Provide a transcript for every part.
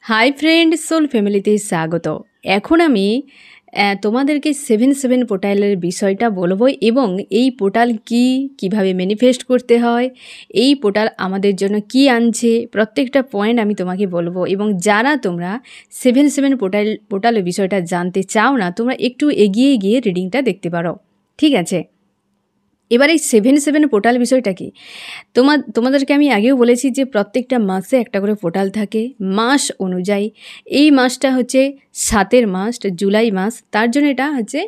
Hi friend, soul ফ্যামিলিতে স্বাগত। এখন আমি তোমাদেরকে 7 পোর্টালের বিষয়টা বলবো এবং এই পোর্টাল কিভাবে ম্যানিফেস্ট করতে হয়, এই পোর্টাল আমাদের জন্য কি আনছে, প্রত্যেকটা পয়েন্ট আমি তোমাকে বলবো। এবং যারা তোমরা 7 পোর্টালের বিষয়টা জানতে চাও না, তোমরা একটু এগিয়ে গিয়ে রিডিংটা দেখতে পারো, ঠিক আছে? এবার এই 7 পোর্টাল বিষয়টা কি, তোমাদেরকে আমি আগেও বলেছি যে প্রত্যেকটা মাসে একটা করে পোর্টাল থাকে মাস অনুযায়ী। এই মাসটা হচ্ছে 7 মাস, জুলাই মাস, তার জন্য এটা হচ্ছে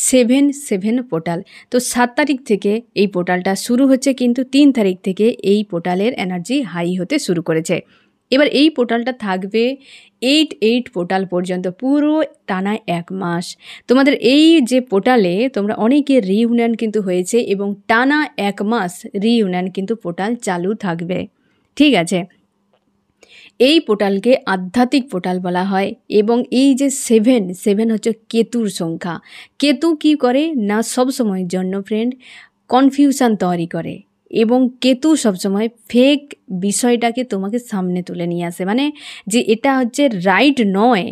7 পোর্টাল। তো 7 তারিখ থেকে এই পোর্টালটা শুরু হচ্ছে, কিন্তু 3 তারিখ থেকে এই পোর্টালের এনার্জি হাই হতে শুরু করেছে। এবার এই পোর্টালটা থাকবে 8 পোর্টাল পর্যন্ত, পুরো টানা 1 মাস। তোমাদের এই যে পোর্টালে তোমরা অনেকে রিইউনিয়ন কিন্তু হয়েছে এবং টানা 1 মাস রিইউনিয়ন কিন্তু পোর্টাল চালু থাকবে, ঠিক আছে? এই পোর্টালকে আধ্যাত্মিক পোর্টাল বলা হয়। এবং এই যে 7 হচ্ছে কেতুর সংখ্যা। কেতু কি করে না, সবসময়ের জন্য ফ্রেন্ড কনফিউশন তৈরি করে এবং কেতু সবসময় ফেক বিষয়টাকে তোমাকে সামনে তুলে নিয়ে আসে, মানে যে এটা হচ্ছে রাইট নয়,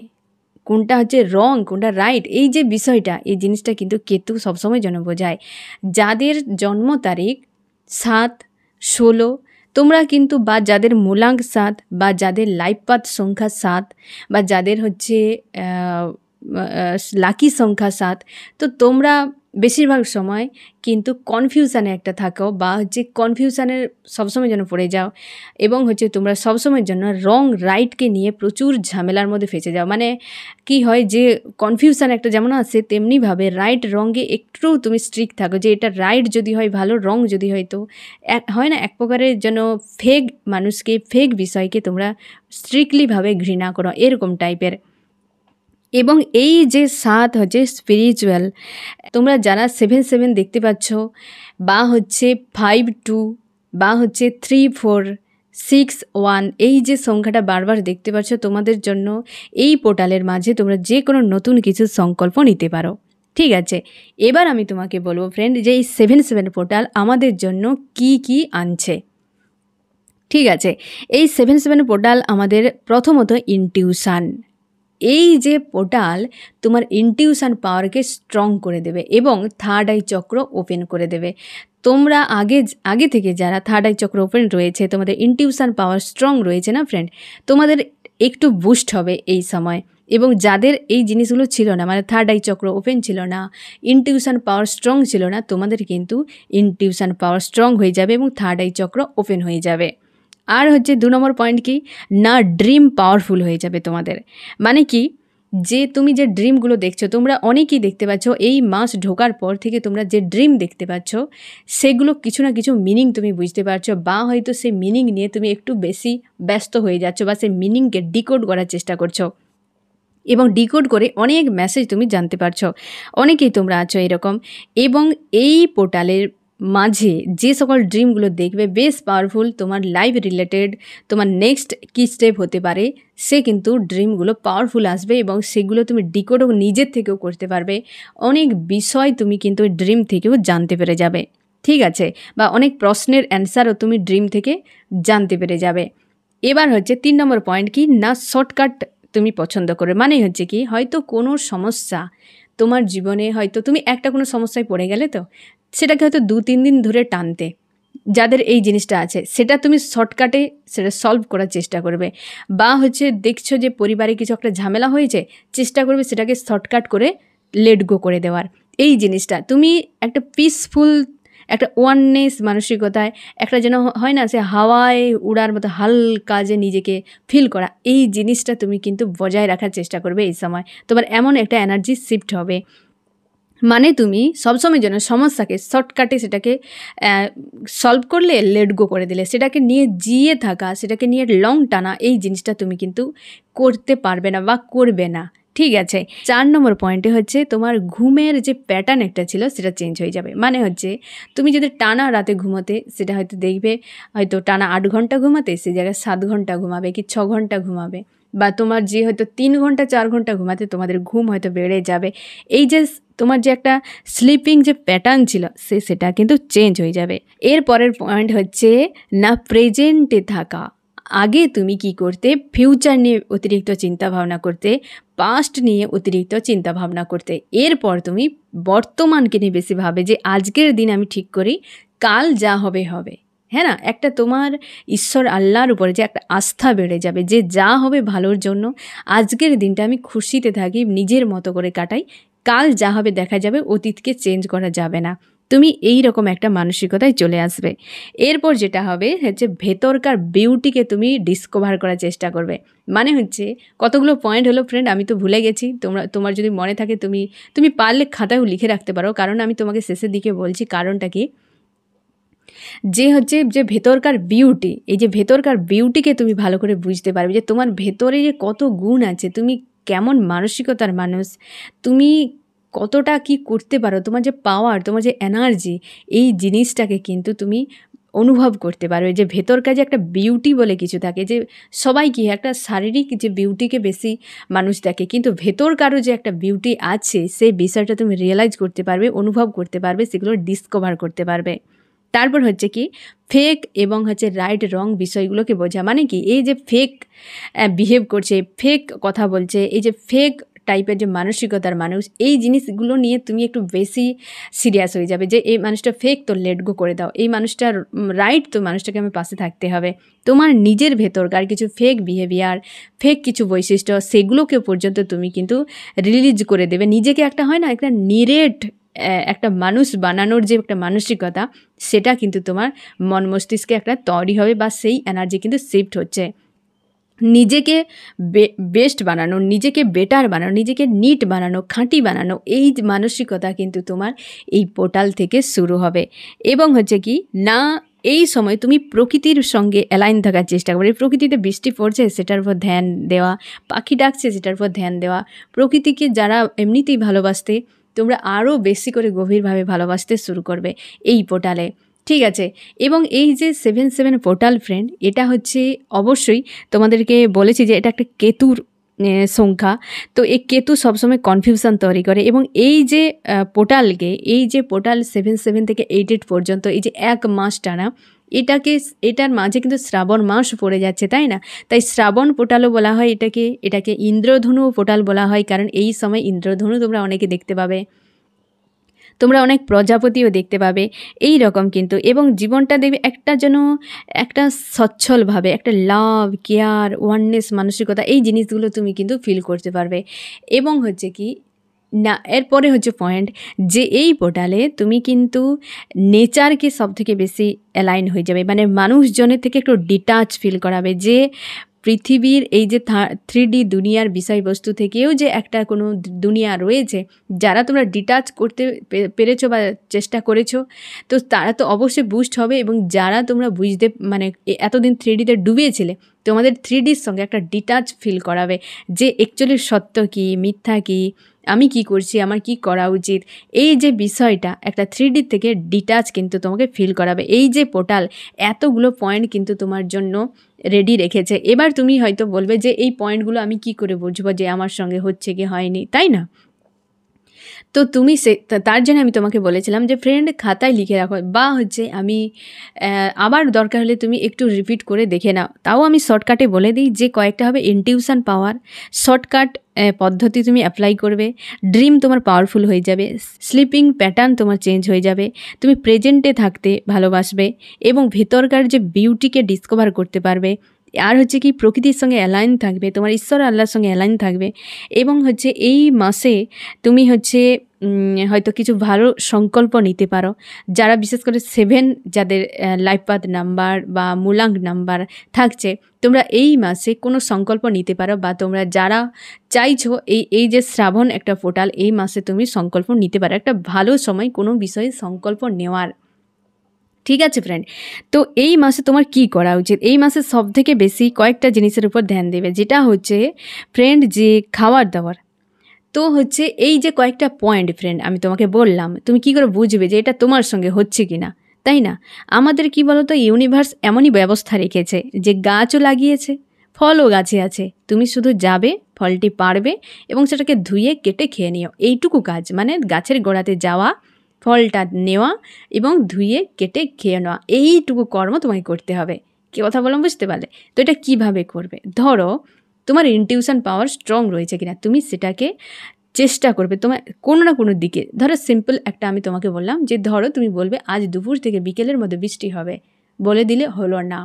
কোনটা হচ্ছে রং, কোনটা রাইট, এই যে বিষয়টা, এই জিনিসটা কিন্তু কেতু সবসময় জন্য বোঝায়। যাদের জন্ম তারিখ 7, 16 তোমরা কিন্তু, বা যাদের মূলাঙ্ক 7, বা যাদের লাইফ পাথ সংখ্যা 7, বা যাদের হচ্ছে লাকি সংখ্যা 7, তো তোমরা বেশিরভাগ সময় কিন্তু কনফিউশানে একটা থাকো, বা হচ্ছে কনফিউশানের সবসময় যেন পড়ে যাও এবং হচ্ছে তোমরা সবসময়ের জন্য রং রাইটকে নিয়ে প্রচুর ঝামেলার মধ্যে ফেঁসে যাও। মানে কি হয় যে কনফিউশান একটা যেমন আসে, তেমনিভাবে রাইট রঙে একটু তুমি স্ট্রিক্ট থাকো, যে এটা রাইট যদি হয় ভালো, রং যদি হয় তো হয় না, এক প্রকারের যেন ফেক মানুষকে, ফেক বিষয়কে তোমরা স্ট্রিক্টলিভাবে ঘৃণা করো, এরকম টাইপের। এবং এই যে 7 হচ্ছে স্পিরিচুয়াল। তোমরা যারা 7 দেখতে পাচ্ছ, বা হচ্ছে 5-2, বা হচ্ছে 3-4, 6-1, এই যে সংখ্যাটা বারবার দেখতে পাচ্ছ, তোমাদের জন্য এই পোর্টালের মাঝে তোমরা যে কোনো নতুন কিছু সংকল্প নিতে পারো, ঠিক আছে? এবার আমি তোমাকে বলবো ফ্রেন্ড, যে এই 7 পোর্টাল আমাদের জন্য কি আনছে, ঠিক আছে? এই 7 পোর্টাল আমাদের প্রথমত ইনটিউশন। এই যে পোর্টাল তোমার ইনটিউশন পাওয়ারকে স্ট্রং করে দেবে এবং থার্ড আই চক্র ওপেন করে দেবে। তোমরা আগে থেকে যারা থার্ড আই চক্র ওপেন রয়েছে, তোমাদের ইনটিউশন পাওয়ার স্ট্রং রয়েছে না ফ্রেন্ড, তোমাদের একটু বুস্ট হবে এই সময়। এবং যাদের এই জিনিসগুলো ছিল না, মানে থার্ড আই চক্র ওপেন ছিল না, ইনটিউশন পাওয়ার স্ট্রং ছিল না, তোমাদের কিন্তু ইনটিউশন পাওয়ার স্ট্রং হয়ে যাবে এবং থার্ড আই চক্র ওপেন হয়ে যাবে। আর হচ্ছে 2 নম্বর পয়েন্ট কি না, ড্রিম পাওয়ারফুল হয়ে যাবে তোমাদের। মানে কি, যে তুমি যে ড্রিমগুলো দেখছো, তোমরা অনেকেই দেখতে পাচ্ছ এই মাস ঢোকার পর থেকে তোমরা যে ড্রিম দেখতে পাচ্ছ, সেগুলো কিছু না কিছু মিনিং তুমি বুঝতে পারছো, বা হয়তো সেই মিনিং নিয়ে তুমি একটু বেশি ব্যস্ত হয়ে যাচ্ছ, বা সেই মিনিংকে ডিকোড করার চেষ্টা করছো এবং ডিকোড করে অনেক মেসেজ তুমি জানতে পারছো। অনেকেই তোমরা আছো এরকম। এবং এই পোর্টালের মাঝে যে সকল ড্রিমগুলো দেখবে বেশ পাওয়ারফুল, তোমার লাইফ রিলেটেড, তোমার নেক্সট কী স্টেপ হতে পারে, সে কিন্তু ড্রিমগুলো পাওয়ারফুল আসবে এবং সেগুলো তুমি ডিকোডও নিজের থেকেও করতে পারবে। অনেক বিষয় তুমি কিন্তু ড্রিম থেকেও জানতে পেরে যাবে, ঠিক আছে? বা অনেক প্রশ্নের অ্যান্সারও তুমি ড্রিম থেকে জানতে পেরে যাবে। এবার হচ্ছে 3 নম্বর পয়েন্ট কি না, শর্টকাট তুমি পছন্দ করবে। মানে হচ্ছে কি, হয়তো কোনো সমস্যা তোমার জীবনে, হয়তো তুমি একটা কোনো সমস্যায় পড়ে গেলে, তো সেটাকে হয়তো 2-3 দিন ধরে টানতে, যাদের এই জিনিসটা আছে, সেটা তুমি শর্টকাটে সেটা সলভ করার চেষ্টা করবে। বা হচ্ছে দেখছো যে পরিবারে কিছু একটা ঝামেলা হয়েছে, চেষ্টা করবে সেটাকে শর্টকাট করে লেট গো করে দেওয়ার। এই জিনিসটা তুমি একটা পিসফুল, একটা ওয়াননেস মানসিকতায়, একটা যেন হয় না, সে হাওয়ায় উড়ার মতো হালকা যে নিজেকে ফিল করা, এই জিনিসটা তুমি কিন্তু বজায় রাখার চেষ্টা করবে এই সময়। তোমার এমন একটা এনার্জি শিফট হবে, মানে তুমি সবসময় যেন সমস্যাকে শর্টকাটে সেটাকে সলভ করলে, লেট গো করে দিলে, সেটাকে নিয়ে জিয়ে থাকা, সেটাকে নিয়ে লং টানা, এই জিনিসটা তুমি কিন্তু করতে পারবে না বা করবে না, ঠিক আছে? 4 নম্বর পয়েন্টে হচ্ছে তোমার ঘুমের যে প্যাটার্ন একটা ছিল সেটা চেঞ্জ হয়ে যাবে। মানে হচ্ছে তুমি যদি টানা রাতে ঘুমোতে, সেটা হয়তো দেখবে হয়তো টানা 8 ঘন্টা ঘুমাতে, সে জায়গায় 7 ঘন্টা ঘুমাবে কি 6 ঘন্টা ঘুমাবে। বা তোমার যে হয়তো 3 ঘন্টা 4 ঘন্টা ঘুমাতে, তোমাদের ঘুম হয়তো বেড়ে যাবে। এই যে তোমার যে একটা স্লিপিং যে প্যাটার্ন ছিল, সেটা কিন্তু চেঞ্জ হয়ে যাবে। এর পরের পয়েন্ট হচ্ছে না, প্রেজেন্টে থাকা। আগে তুমি কি করতে, ফিউচার নিয়ে অতিরিক্ত চিন্তা ভাবনা করতে, পাস্ট নিয়ে অতিরিক্ত চিন্তা ভাবনা করতে। এরপর তুমি বর্তমানকে নিয়ে বেশি ভাবে যে আজকের দিন আমি ঠিক করি, কাল যা হবে হবে। হ্যাঁ না, একটা তোমার ঈশ্বর আল্লাহর উপরে যে একটা আস্থা বেড়ে যাবে যে যা হবে ভালোর জন্য। আজকের দিনটা আমি খুশিতে থাকি, নিজের মতো করে কাটাই, কাল যা হবে দেখা যাবে, অতীতকে চেঞ্জ করা যাবে না। তুমি এই রকম একটা মানসিকতায় চলে আসবে। এরপর যেটা হবে হচ্ছে ভেতরকার বিউটিকে তুমি ডিসকভার করার চেষ্টা করবে। মানে হচ্ছে কতগুলো পয়েন্ট হলো ফ্রেন্ড, আমি তো ভুলে গেছি। তোমার যদি মনে থাকে তুমি পারলে খাতায়ও লিখে রাখতে পারো, কারণ আমি তোমাকে শেষের দিকে বলছি কারণটা কি। যে হচ্ছে যে ভেতরকার বিউটি, এই যে ভেতরকার বিউটিকে তুমি ভালো করে বুঝতে পারবে যে তোমার ভেতরে যে কত গুণ আছে, তুমি কেমন মানসিকতার মানুষ, তুমি কতটা কি করতে পারো, তোমার যে পাওয়ার, তোমার যে এনার্জি, এই জিনিসটাকে কিন্তু তুমি অনুভব করতে পারবে। যে ভেতরকার যে একটা বিউটি বলে কিছু থাকে, যে সবাই কি একটা শারীরিক যে বিউটিকে বেশি মানুষ দেখে, কিন্তু ভেতরকারও যে একটা বিউটি আছে সেই বিষয়টা তুমি রিয়েলাইজ করতে পারবে, অনুভব করতে পারবে, সেগুলো ডিসকভার করতে পারবে। তারপর হচ্ছে কি ফেক এবং হচ্ছে রাইট রং বিষয়গুলোকে বোঝা। মানে কি এই যে ফেক বিহেভ করছে, ফেক কথা বলছে, এই যে ফেক টাইপের যে মানসিকতার মানুষ, এই জিনিসগুলো নিয়ে তুমি একটু বেশি সিরিয়াস হয়ে যাবে যে এই মানুষটা ফেক, তো লেট গো করে দাও, এই মানুষটার রাইট, তো মানুষটাকে আমার পাশে থাকতে হবে। তোমার নিজের ভেতরকার কিছু ফেক বিহেভিয়ার, ফেক কিছু বৈশিষ্ট্য, সেগুলোকে পর্যন্ত তুমি কিন্তু রিলিজ করে দেবে। নিজেকে একটা হয় না, একটা নিরেট একটা মানুষ বানানোর যে একটা মানসিকতা, সেটা কিন্তু তোমার মন মস্তিষ্কে একটা তৈরি হবে, বা সেই এনার্জি কিন্তু শিফট হচ্ছে। নিজেকে বেস্ট বানানো, নিজেকে বেটার বানানো, নিজেকে নিট বানানো, খাঁটি বানানো, এই মানসিকতা কিন্তু তোমার এই পোর্টাল থেকে শুরু হবে। এবং হচ্ছে কি না, এই সময় তুমি প্রকৃতির সঙ্গে অ্যালাইন থাকার চেষ্টা করবে। প্রকৃতিতে বৃষ্টি পড়ছে সেটার উপর ধ্যান দেওয়া, পাখি ডাকছে সেটার উপর ধ্যান দেওয়া। প্রকৃতিকে যারা এমনিতেই ভালোবাসতে, তোমরা আরও বেশি করে গভীরভাবে ভালোবাসতে শুরু করবে এই পোর্টালে, ঠিক আছে। এবং এই যে 7/7 পোর্টাল ফ্রেন্ড, এটা হচ্ছে অবশ্যই তোমাদেরকে বলেছি যে এটা একটা কেতুর সংখ্যা। তো এই কেতু সবসময় কনফিউশন তৈরি করে, এবং এই যে পোর্টালকে, এই যে পোর্টাল 7/7 থেকে 8/8 পর্যন্ত, এই যে এক মাস টানা, এটার মাঝে কিন্তু শ্রাবণ মাস পড়ে যাচ্ছে, তাই না? তাই শ্রাবণ পোর্টালও বলা হয় এটাকে ইন্দ্রধনু পোর্টাল বলা হয়, কারণ এই সময় ইন্দ্রধনু তোমরা অনেকে দেখতে পাবে, তোমরা অনেক প্রজাপতিও দেখতে পাবে এই রকম কিন্তু। এবং জীবনটা দেখবে একটা যেন একটা সচ্ছলভাবে, একটা লাভ, কেয়ার, ওয়াননেস মানসিকতা, এই জিনিসগুলো তুমি কিন্তু ফিল করতে পারবে। এবং হচ্ছে কি না, এরপরে হচ্ছে পয়েন্ট যে এই পোর্টালে তুমি কিন্তু নেচারকে সব থেকে বেশি অ্যালাইন হয়ে যাবে, মানে মানুষজনের থেকে একটু ডিটাচ ফিল করাবে। যে পৃথিবীর এই যে 3D দুনিয়ার বিষয়বস্তু থেকেও যে একটা কোনো দুনিয়া রয়েছে, যারা তোমরা ডিটাচ করতে পেরেছো বা চেষ্টা করেছো, তো তারা তো অবশ্যই বুস্ট হবে। এবং যারা তোমরা বুঝতে মানে এতদিন 3Dতে ডুবিয়েছিলে, তোমাদের 3Dর সঙ্গে একটা ডিটাচ ফিল করাবে, যে অ্যাকচুয়ালি সত্য কী, মিথ্যা কী, আমি কি করছি, আমার কি করা উচিত, এই যে বিষয়টা একটা 3D থেকে ডিটাচ কিন্তু তোমাকে ফিল করাবে। এই যে পোর্টাল এতগুলো পয়েন্ট কিন্তু তোমার জন্য রেডি রেখেছে। এবার তুমি হয়তো বলবে যে এই পয়েন্টগুলো আমি কি করে বুঝবো যে আমার সঙ্গে হচ্ছে কি হয়নি, তাই না? তো তুমি তার জন্য আমি তোমাকে বলেছিলাম যে ফ্রেন্ড খাতায় লিখে রাখো, বা হচ্ছে আমি আবার দরকার হলে তুমি একটু রিপিট করে দেখে নাও। তাও আমি শর্টকাটে বলে দিই যে কয়েকটা হবে ইনটিউশন পাওয়ার, শর্টকাট পদ্ধতি তুমি অ্যাপ্লাই করবে, ড্রিম তোমার পাওয়ারফুল হয়ে যাবে, স্লিপিং প্যাটার্ন তোমার চেঞ্জ হয়ে যাবে, তুমি প্রেজেন্টে থাকতে ভালোবাসবে এবং ভেতরকার যে বিউটিকে ডিসকভার করতে পারবে। আর হচ্ছে কি প্রকৃতির সঙ্গে অ্যালাইন থাকবে, তোমার ঈশ্বর আল্লাহর সঙ্গে অ্যালাইন থাকবে। এবং হচ্ছে এই মাসে তুমি হচ্ছে হয়তো কিছু ভালো সংকল্প নিতে পারো। যারা বিশেষ করে 7 যাদের লাইফ পাথ নাম্বার বা মূলাঙ্ক নাম্বার থাকছে, তোমরা এই মাসে কোনো সংকল্প নিতে পারো, বা তোমরা যারা চাইছো এই যে শ্রাবণ একটা পোর্টাল, এই মাসে তুমি সংকল্প নিতে পারো। একটা ভালো সময় কোনো বিষয়ে সংকল্প নেওয়ার, ঠিক আছে ফ্রেন্ড। তো এই মাসে তোমার কি করা উচিত? এই মাসে সব থেকে বেশি কয়েকটা জিনিসের উপর ধ্যান দেবে, যেটা হচ্ছে ফ্রেন্ড যে খাবার দাবার। তো হচ্ছে এই যে কয়েকটা পয়েন্ট ফ্রেন্ড আমি তোমাকে বললাম, তুমি কি করে বুঝবে যে এটা তোমার সঙ্গে হচ্ছে কি না, তাই না? আমাদের কি বলতো, ইউনিভার্স এমনই ব্যবস্থা রেখেছে যে গাছও লাগিয়েছে, ফলও গাছে আছে, তুমি শুধু যাবে, ফলটি পাড়বে এবং সেটাকে ধুয়ে কেটে খেয়ে নিও। এইটুকু কাজ, মানে গাছের গোড়াতে যাওয়া, ফলটা নেওয়া এবং ধুয়ে কেটে খেয়ে নেওয়া, এইটুকু কর্ম তোমাকে করতে হবে। কি কথা বললাম বুঝতে পারলে? তো এটা কিভাবে করবে? ধরো তোমার ইনটিউশন পাওয়ার স্ট্রং রয়েছে কিনা, তুমি সেটাকে চেষ্টা করবে তোমার কোনো না কোনো দিকে। ধরো সিম্পল একটা আমি তোমাকে বললাম যে ধরো তুমি বলবে আজ দুপুর থেকে বিকেলের মধ্যে বৃষ্টি হবে, বলে দিলে হলো না।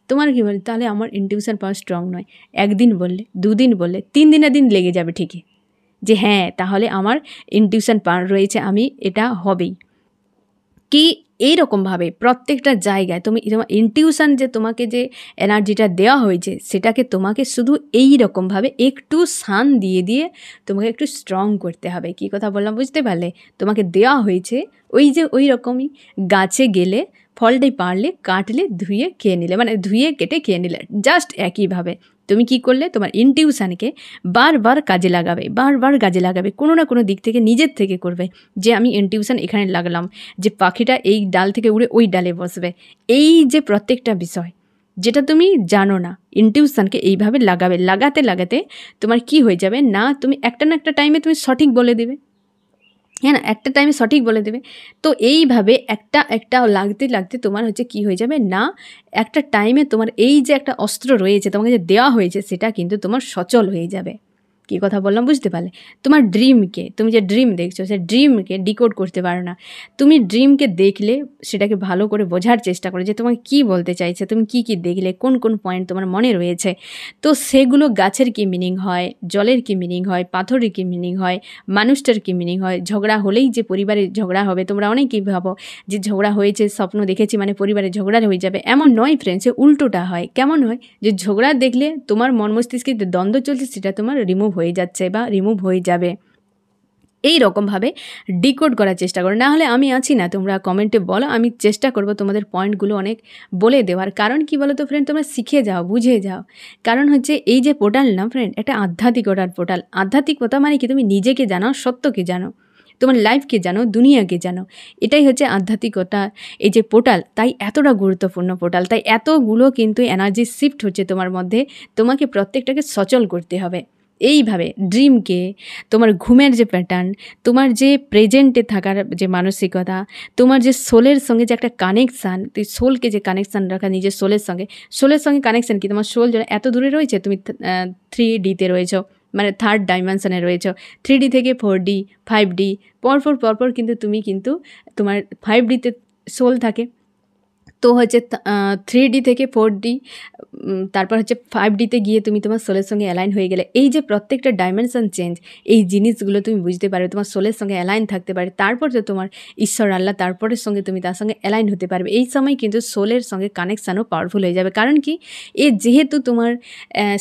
তোমার কী বলে, তাহলে আমার ইনটিউশন পাওয়ার স্ট্রং নয়। একদিন বললে, দুদিন বললে, 3 দিনের দিন লেগে যাবে ঠিকই, যে হ্যাঁ তাহলে আমার ইনটিউশন পাওয়ার রয়েছে, আমি এটা হবেই। কি এইরকমভাবে প্রত্যেকটা জায়গায় তুমি তোমার ইনটিউশন যে তোমাকে যে এনার্জিটা দেওয়া হয়েছে সেটাকে তোমাকে শুধু এই রকমভাবে একটু শান দিয়ে দিয়ে তোমাকে একটু স্ট্রং করতে হবে। কি কথা বললাম বুঝতে পারলে? তোমাকে দেওয়া হয়েছে ওই যে ওই রকমই গাছে গেলে ফলটাই পারলে কাটলে ধুয়ে খেয়ে নিলে, মানে ধুয়ে কেটে খেয়ে নিলে, জাস্ট একইভাবে তুমি কি করলে তোমার ইনটিউশনকে বারবার কাজে লাগাবে, বারবার কাজে লাগাবে, কোনো না কোনো দিক থেকে নিজের থেকে করবে যে আমি ইনটিউশন এখানে লাগলাম, যে পাখিটা এই ডাল থেকে উড়ে ওই ডালে বসবে। এই যে প্রত্যেকটা বিষয় যেটা তুমি জানো না, ইনটিউশনকে এইভাবে লাগাবে, লাগাতে লাগাতে তোমার কি হয়ে যাবে না, তুমি একটা না একটা টাইমে তুমি সঠিক বলে দেবে, হ্যাঁ না, একটা টাইমে সঠিক বলে দেবে। তো এইভাবে একটা একটা লাগতে লাগতে তোমার হচ্ছে কি হয়ে যাবে না, একটা টাইমে তোমার এই যে একটা অস্ত্র রয়েছে তোমাকে যে দেওয়া হয়েছে সেটা কিন্তু তোমার সচল হয়ে যাবে। কী কথা বললাম বুঝতে পারলে? তোমার ড্রিমকে, তুমি যে ড্রিম দেখছো সে ড্রিমকে ডিকোড করতে পারো না। তুমি ড্রিমকে দেখলে সেটাকে ভালো করে বোঝার চেষ্টা করো যে তোমাকে কী বলতে চাইছে, তুমি কি কি দেখলে, কোন কোন পয়েন্ট তোমার মনে রয়েছে। তো সেগুলো গাছের কী মিনিং হয়, জলের কী মিনিং হয়, পাথরের কী মিনিং হয়, মানুষটার কী মিনিং হয়, ঝগড়া হলেই যে পরিবারে ঝগড়া হবে, তোমরা অনেকেই ভাবো যে ঝগড়া হয়েছে স্বপ্ন দেখেছি মানে পরিবারে ঝগড়া হয়ে যাবে, এমন নয় ফ্রেন্ডস, উল্টোটা হয়। কেমন হয়? যে ঝগড়া দেখলে তোমার মন মস্তিষ্কে যে দ্বন্দ্ব চলছে সেটা তোমার রিমুভ হয়ে যাচ্ছে বা রিমুভ হয়ে যাবে। এই রকমভাবে ডিকোড করার চেষ্টা করো। না হলে আমি আছি না, তোমরা কমেন্টে বলো, আমি চেষ্টা করব তোমাদের পয়েন্টগুলো অনেক বলে দেওয়ার। কারণ কি বলো তো ফ্রেন্ড, তোমরা শিখে যাও, বুঝে যাও। কারণ হচ্ছে এই যে পোর্টাল না ফ্রেন্ড, একটা আধ্যাত্মিকতার পোর্টাল। আধ্যাত্মিকতা মানে কি, তুমি নিজেকে জানো, সত্যকে জানো, তোমার লাইফকে জানো, দুনিয়াকে জানো, এটাই হচ্ছে আধ্যাত্মিকতা। এই যে পোর্টাল, তাই এতটা গুরুত্বপূর্ণ পোর্টাল, তাই এতগুলো কিন্তু এনার্জি শিফট হচ্ছে তোমার মধ্যে, তোমাকে প্রত্যেকটাকে সচল করতে হবে। এইভাবে ড্রিমকে, তোমার ঘুমের যে প্যাটার্ন, তোমার যে প্রেজেন্টে থাকার যে মানসিকতা, তোমার যে সোলের সঙ্গে যে একটা কানেকশান, তুই সোলকে যে কানেকশান রাখা নিজের সোলের সঙ্গে কানেকশান কি, তোমার সোল যেন এত দূরে রয়েছে, তুমি 3Dতে রয়েছ, মানে 3rd ডাইমেনশনে রয়েছ। 3D থেকে 4D, 5D, পরপর কিন্তু তুমি কিন্তু তোমার 5Dতে সোল থাকে, তো হচ্ছে 3D থেকে 4D, তারপর হচ্ছে 5Dতে গিয়ে তুমি তোমার সোলের সঙ্গে অ্যালাইন হয়ে গেলে। এই যে প্রত্যেকটা ডাইমেনশন চেঞ্জ, এই জিনিসগুলো তুমি বুঝতে পারবে, তোমার সোলের সঙ্গে অ্যালাইন থাকতে পারে, তারপর তো তোমার ঈশ্বর আল্লাহ, তারপরের সঙ্গে তুমি তার সঙ্গে অ্যালাইন হতে পারবে। এই সময় কিন্তু সোলের সঙ্গে কানেকশানও পাওয়ারফুল হয়ে যাবে। কারণ কি, এ যেহেতু তোমার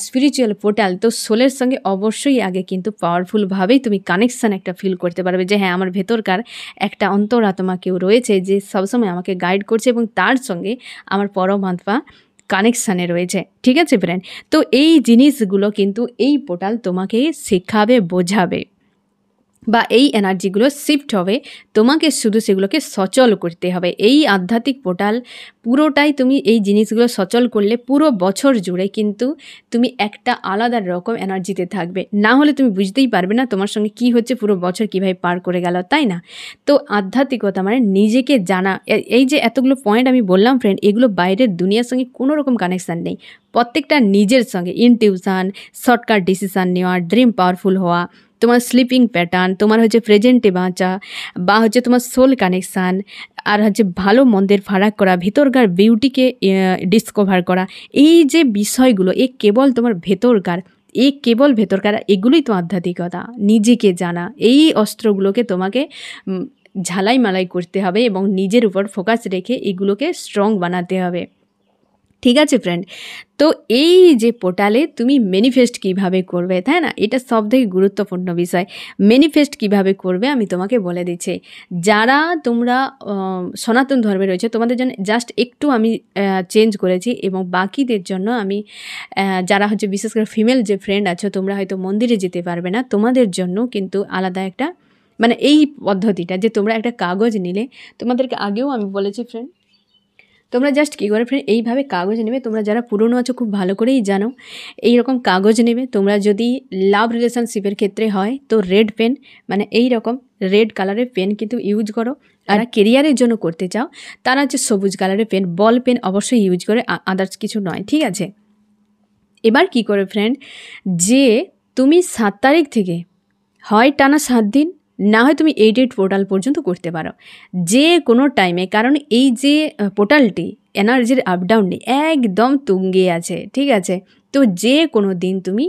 স্পিরিচুয়াল পোর্টাল, তো সোলের সঙ্গে অবশ্যই আগে কিন্তু পাওয়ারফুলভাবেই তুমি কানেকশান একটা ফিল করতে পারবে যে হ্যাঁ, আমার ভেতরকার একটা অন্তরাত্মা কেউ রয়েছে যে সবসময় আমাকে গাইড করছে এবং তার সঙ্গে আমার পরমাত্মা কানেকশানে রয়েছে। ঠিক আছে ফ্রেন্ড? তো এই জিনিসগুলো কিন্তু এই পোর্টাল তোমাকে শেখাবে, বোঝাবে, বা এই এনার্জিগুলো শিফট হবে, তোমাকে শুধু সেগুলোকে সচল করতে হবে। এই আধ্যাত্মিক পোর্টাল পুরোটাই তুমি এই জিনিসগুলো সচল করলে পুরো বছর জুড়ে কিন্তু তুমি একটা আলাদা রকম এনার্জিতে থাকবে। না হলে তুমি বুঝতেই পারবে না তোমার সঙ্গে কি হচ্ছে, পুরো বছর কীভাবে পার করে গেল, তাই না? তো আধ্যাত্মিকতা মানে নিজেকে জানা। এই যে এতগুলো পয়েন্ট আমি বললাম ফ্রেন্ড, এগুলো বাইরের দুনিয়ার সঙ্গে কোনো রকম কানেকশান নেই, প্রত্যেকটা নিজের সঙ্গে। ইনটিউশন, শর্টকাট ডিসিশান নেওয়া, ড্রিম পাওয়ারফুল হওয়া, তোমার স্লিপিং প্যাটার্ন, তোমার হচ্ছে প্রেজেন্টে বাঁচা, বা হচ্ছে তোমার সোল কানেকশান, আর হচ্ছে ভালো মন্দের ফারাক করা, ভেতরকার বিউটিকে ডিসকভার করা, এই যে বিষয়গুলো এ কেবল তোমার ভেতরকার, কেবল ভেতরকার, এগুলোই তো আধ্যাত্মিকতা। নিজেকে জানা, এই অস্ত্রগুলোকে তোমাকে ঝালাই মালাই করতে হবে এবং নিজের উপর ফোকাস রেখে এগুলোকে স্ট্রং বানাতে হবে। ঠিক আছে ফ্রেন্ড? তো এই যে পোর্টালে তুমি ম্যানিফেস্ট কিভাবে করবে, তাই না, এটা সবথেকে গুরুত্বপূর্ণ বিষয়। ম্যানিফেস্ট কিভাবে করবে আমি তোমাকে বলে দিচ্ছি। যারা তোমরা সনাতন ধর্মে রয়েছে তোমাদের জন্য জাস্ট একটু আমি চেঞ্জ করেছি, এবং বাকিদের জন্য আমি যারা হচ্ছে বিশেষ করে ফিমেল যে ফ্রেন্ড আছো, তোমরা হয়তো মন্দিরে যেতে পারবে না, তোমাদের জন্য কিন্তু আলাদা একটা, মানে এই পদ্ধতিটা যে তোমরা একটা কাগজ নিলে, তোমাদেরকে আগেও আমি বলেছি ফ্রেন্ড, তোমরা জাস্ট কী করে ফ্রেন্ড, এইভাবে কাগজ নেবে, তোমরা যারা পুরনো আছো খুব ভালো করেই জানো, এই রকম কাগজ নেবে। তোমরা যদি লাভ রিলেশনশিপের ক্ষেত্রে হয় তো রেড পেন, মানে এই রকম রেড কালারের পেন কিন্তু ইউজ করো। আর কেরিয়ারের জন্য করতে চাও তারা হচ্ছে সবুজ কালারের পেন, বল পেন অবশ্যই ইউজ করে, আদার্স কিছু নয়, ঠিক আছে। এবার কি করে ফ্রেন্ড, যে তুমি 7 তারিখ থেকে হয় টানা 7 দিন, না হয় তুমি 8 পোর্টাল পর্যন্ত করতে পারো, যে কোনো টাইমে। কারণ এই যে পোর্টালটি এনার্জির আপডাউন নেই, একদম তুঙ্গে আছে, ঠিক আছে। তো যে কোনো দিন তুমি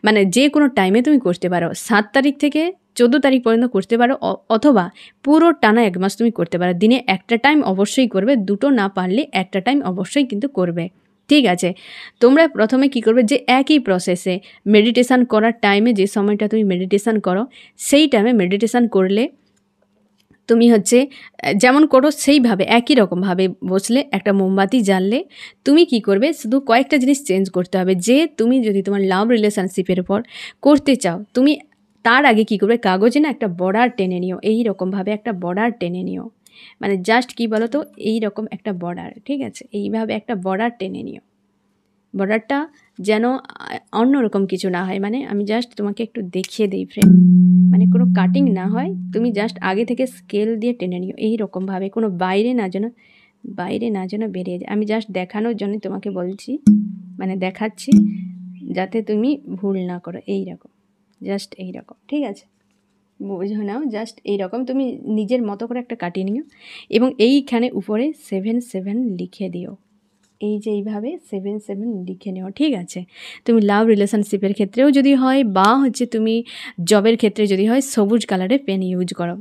মানে যে কোনো টাইমে তুমি করতে পারো, 7 তারিখ থেকে 14 তারিখ পর্যন্ত করতে পারো, অথবা পুরো টানা 1 মাস তুমি করতে পারো। দিনে একটা টাইম অবশ্যই করবে, দুটো না পারলে একটা টাইম অবশ্যই কিন্তু করবে, ঠিক আছে। তোমরা প্রথমে কি করবে, যে একই প্রসেসে মেডিটেশান করার টাইমে, যে সময়টা তুমি মেডিটেশান করো সেই টাইমে মেডিটেশান করলে তুমি হচ্ছে যেমন করো সেইভাবে একই রকমভাবে বসলে, একটা মোমবাতি জ্বাললে, তুমি কি করবে, শুধু কয়েকটা জিনিস চেঞ্জ করতে হবে। যে তুমি যদি তোমার লাভ রিলেশনশিপের উপর করতে চাও, তুমি তার আগে কি করবে, কাগজে না একটা বর্ডার টেনে নিও, এই রকমভাবে একটা বর্ডার টেনে নিও। মানে জাস্ট কি বলো তো, এই রকম একটা বর্ডার, ঠিক আছে, এইভাবে একটা বর্ডার টেনে নিও। বর্ডারটা যেন অন্যরকম কিছু না হয়, মানে আমি জাস্ট তোমাকে একটু দেখিয়ে দিই ফ্রেন্ড, মানে কোনো কাটিং না হয়, তুমি জাস্ট আগে থেকে স্কেল দিয়ে টেনে নিও এই রকমভাবে, কোনো বাইরে না যেন বেরিয়ে যায়। আমি জাস্ট দেখানোর জন্য তোমাকে বলছি, মানে দেখাচ্ছি যাতে তুমি ভুল না করো। এই রকম, জাস্ট এই রকম, ঠিক আছে, বুঝো নাও, জাস্ট এইরকম তুমি নিজের মতো করে একটা কাটিয়ে নিও, এবং এইখানে উপরে 7 লিখে দিও। এই যে এইভাবে 7 লিখে নেও, ঠিক আছে। তুমি লাভ রিলেশনশিপের ক্ষেত্রেও যদি হয়, বা হচ্ছে তুমি জবের ক্ষেত্রে যদি হয়, সবুজ কালারের পেন ইউজ করো।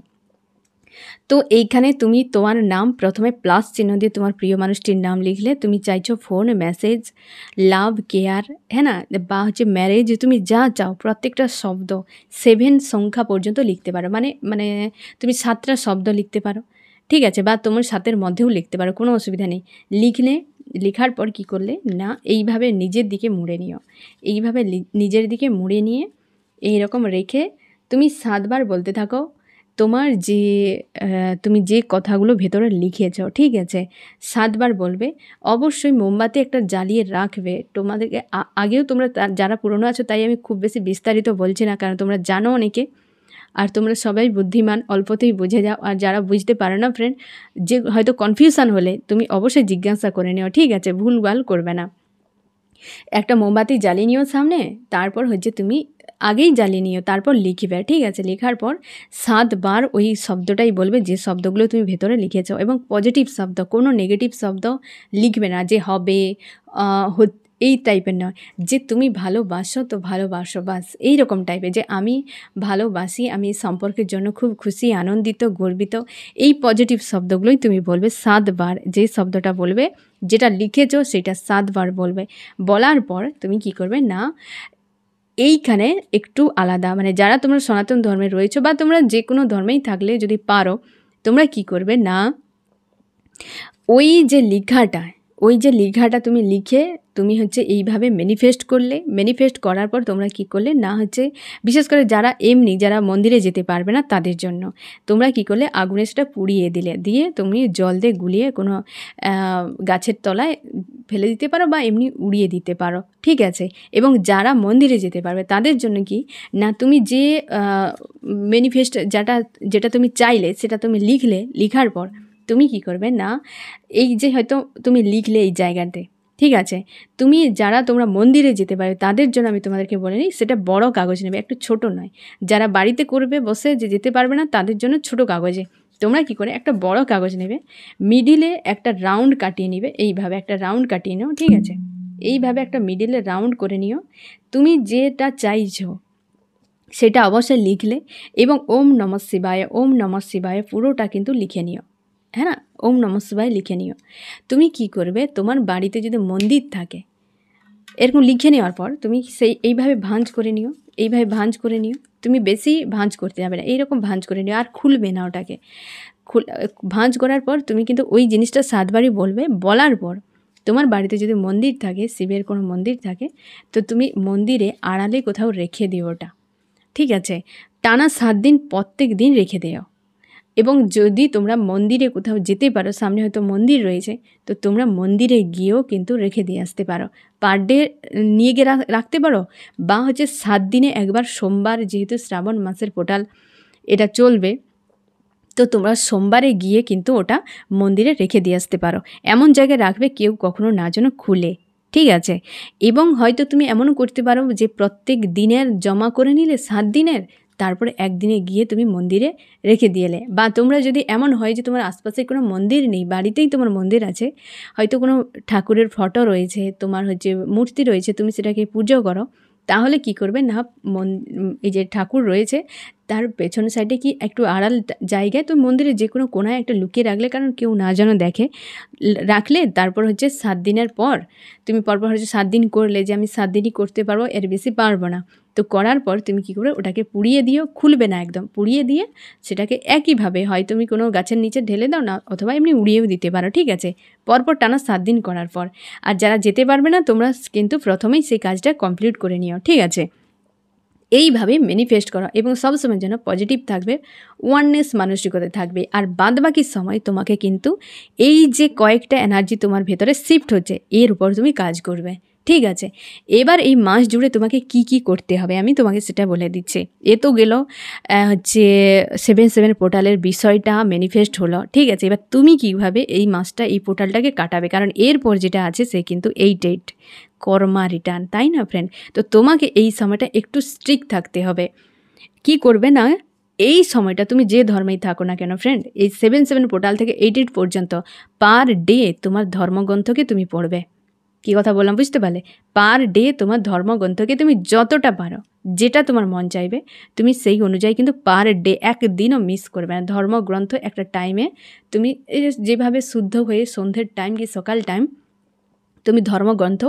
তো এইখানে তুমি তোমার নাম প্রথমে প্লাস চিহ্ন দিয়ে তোমার প্রিয় মানুষটির নাম লিখলে, তুমি চাইছো ফোন, মেসেজ, লাভ, কেয়ার, হ্যাঁ না, বা হচ্ছে ম্যারেজ, তুমি যা চাও প্রত্যেকটা শব্দ 7 সংখ্যা পর্যন্ত লিখতে পারো। মানে তুমি 7টা শব্দ লিখতে পারো, ঠিক আছে, বা তোমার 7-এর মধ্যেও লিখতে পারো, কোনো অসুবিধা নেই। লেখার পর কি করলে না, এইভাবে নিজের দিকে মুড়ে নিও, এইভাবে নিজের দিকে মুড়ে নিয়ে এইরকম রেখে তুমি 7 বার বলতে থাকো তোমার যে তুমি যে কথাগুলো ভেতরে লিখেছ, ঠিক আছে, 7 বার বলবে। অবশ্যই মোমবাতি একটা জ্বালিয়ে রাখবে। তোমাদেরকে আগেও তোমরা যারা পুরনো আছো, তাই আমি খুব বেশি বিস্তারিত বলছি না, কারণ তোমরা জানো অনেকে, আর তোমরা সবাই বুদ্ধিমান, অল্পতেই বুঝে যাও। আর যারা বুঝতে পারো না ফ্রেন্ড, যে হয়তো কনফিউশন হলে তুমি অবশ্যই জিজ্ঞাসা করে নিও, ঠিক আছে, ভুলভাল করবে না। একটা মোমবাতি জ্বালিয়ে নিও সামনে, তারপর হচ্ছে তুমি আগেই জ্বালিয়ে নিও, তারপর লিখবে, ঠিক আছে। লেখার পর 7 বার ওই শব্দটাই বলবে যে শব্দগুলো তুমি ভেতরে লিখেছ, এবং পজিটিভ শব্দ, কোনো নেগেটিভ শব্দ লিখবে না, যে হবে এই টাইপের নয়, যে তুমি ভালোবাসো তো ভালোবাসো, বাস এই রকম টাইপের, যে আমি ভালোবাসি, আমি সম্পর্কের জন্য খুব খুশি, আনন্দিত, গর্বিত, এই পজিটিভ শব্দগুলোই তুমি বলবে 7 বার। যে শব্দটা বলবে, যেটা লিখেছো সেটা 7 বার বলবে। বলার পর তুমি কি করবে না, এইখানে একটু আলাদা, মানে যারা তোমরা সনাতন ধর্মে রয়েছো, বা তোমরা যে কোনো ধর্মেই থাকলে যদি পারো, তোমরা কি করবে না, ওই যে লেখাটা তুমি লিখে তুমি হচ্ছে এইভাবে ম্যানিফেস্ট করলে। ম্যানিফেস্ট করার পর তোমরা কি করলে না, হচ্ছে বিশেষ করে যারা মন্দিরে যেতে পারবে না তাদের জন্য তোমরা কি করলে, আগুনে সেটা পুড়িয়ে দিয়ে তুমি জল দিয়ে গুলিয়ে কোনো গাছের তলায় ফেলে দিতে পারো, বা এমনি উড়িয়ে দিতে পারো, ঠিক আছে। এবং যারা মন্দিরে যেতে পারবে তাদের জন্য কি না, তুমি যে ম্যানিফেস্ট যেটা তুমি চাইলে সেটা তুমি লিখার পর তুমি কি করবে না, এই যে হয়তো তুমি লিখলে এই জায়গাতে, ঠিক আছে, তোমরা মন্দিরে যেতে পারবে তাদের জন্য আমি তোমাদেরকে বলে নিই, সেটা বড় কাগজ নেবে, একটু ছোট নয়। যারা বাড়িতে করবে বসে, যে যেতে পারবে না তাদের জন্য ছোট কাগজে তোমরা কি করে একটা বড় কাগজ নেবে, মিডিলে একটা রাউন্ড কাটিয়ে নিবে, এইভাবে একটা রাউন্ড কাটিয়ে নাও, ঠিক আছে। এইভাবে একটা মিডিলে রাউন্ড করে নিও, তুমি যেটা চাইছো সেটা অবশ্যই লিখলে, এবং ওম নমঃ শিবায় পুরোটা কিন্তু লিখে নিও, হ্যাঁ না, ওম নমঃ শিবায় লিখে নিও। তুমি কি করবে, তোমার বাড়িতে যদি মন্দির থাকে, এরকম লিখে নেওয়ার পর তুমি এইভাবে ভাঁজ করে নিও, তুমি বেশি ভাঁজ করতে যাবে না, এইরকম ভাঁজ করে নিও, আর খুলবে না ওটাকে। ভাঁজ করার পর তুমি কিন্তু ওই জিনিসটা 7 বারই বলবে। বলার পর তোমার বাড়িতে যদি মন্দির থাকে, শিবের কোনো মন্দির থাকে, তো তুমি মন্দিরে আড়ালে কোথাও রেখে দিও ওটা, ঠিক আছে। টানা 7 দিন প্রত্যেক দিন রেখে দিও। এবং যদি তোমরা মন্দিরে কোথাও যেতে পারো, সামনে হয়তো মন্দির রয়েছে, তো তোমরা মন্দিরে গিয়েও কিন্তু রেখে দিয়ে আসতে পারো। পার ডে নিয়ে গিয়ে রাখতে পারো, বা হচ্ছে 7 দিনে একবার, সোমবার যেহেতু শ্রাবণ মাসের পোর্টাল এটা চলবে, তো তোমরা সোমবারে গিয়ে কিন্তু ওটা মন্দিরে রেখে দিয়ে আসতে পারো। এমন জায়গায় রাখবে কেউ কখনো না যেন খুলে, ঠিক আছে? এবং হয়তো তুমি এমনও করতে পারো যে প্রত্যেক দিনের জমা করে নিলে 7 দিনের, তারপরে একদিনে গিয়ে তুমি মন্দিরে রেখে দিয়েলে। বা তোমরা যদি এমন হয় যে তোমার আশপাশে কোনো মন্দির নেই, বাড়িতেই তোমার মন্দির আছে, হয়তো কোনো ঠাকুরের ফটো রয়েছে, তোমার হচ্ছে মূর্তি রয়েছে, তুমি সেটাকে পুজো করো, তাহলে কি করবে না, এই যে ঠাকুর রয়েছে তার পেছনের সাইডে কি একটু আড়াল জায়গায় তো মন্দিরের যে কোনো কোনায় একটা লুকিয়ে রাখলে, কারণ কেউ না যেন দেখে, রাখলে তারপর হচ্ছে 7 দিনের পর তুমি পরপর হচ্ছে 7 দিন করলে যে আমি 7 দিনই করতে পারবো, এর বেশি পারবো না। তো করার পর তুমি কী করবে, ওটাকে পুড়িয়ে দিও, খুলবে না একদম, পুড়িয়ে দিয়ে সেটাকে একইভাবে হয় তুমি কোনো গাছের নিচে ঢেলে দাও না, অথবা এমনি উড়িয়েও দিতে পারো, ঠিক আছে? পরপর টানা 7 দিন করার পর। আর যারা যেতে পারবে না তোমরা কিন্তু প্রথমেই সেই কাজটা কমপ্লিট করে নিও, ঠিক আছে? এইভাবে ম্যানিফেস্ট করো এবং সবসময়ের জন্য পজিটিভ থাকবে, ওয়াননেস মানসিকতা থাকবে। আর বাদবাকি সময় তোমাকে কিন্তু এই যে কয়েকটা এনার্জি তোমার ভেতরে শিফট হচ্ছে এর উপর তুমি কাজ করবে, ঠিক আছে? এবার এই মাস জুড়ে তোমাকে কি কি করতে হবে আমি তোমাকে সেটা বলে দিচ্ছি। এ তো গেল হচ্ছে 7/7 পোর্টালের বিষয়টা ম্যানিফেস্ট হলো, ঠিক আছে? এবার তুমি কীভাবে এই মাসটা এই পোর্টালটাকে কাটাবে, কারণ এরপর যেটা আছে সে কিন্তু 8/8 কর্মা রিটার্ন, তাই না ফ্রেন্ড? তো তোমাকে এই সময়টা একটু স্ট্রিক্ট থাকতে হবে। কি করবে না, এই সময়টা তুমি যে ধর্মেই থাকো না কেন ফ্রেন্ড, এই 7/7 পোর্টাল থেকে 8/8 পর্যন্ত পার ডে তোমার ধর্মগ্রন্থকে তুমি পড়বে। কী কথা বললাম বুঝতে পারলে? পার ডে তোমার ধর্মগ্রন্থকে তুমি যতটা পারো, যেটা তোমার মন চাইবে তুমি সেই অনুযায়ী কিন্তু পার ডে একদিনও মিস করবে না। ধর্মগ্রন্থ একটা টাইমে তুমি যেভাবে শুদ্ধ হয়ে সন্ধ্যের টাইম কি সকাল টাইম তুমি ধর্মগ্রন্থ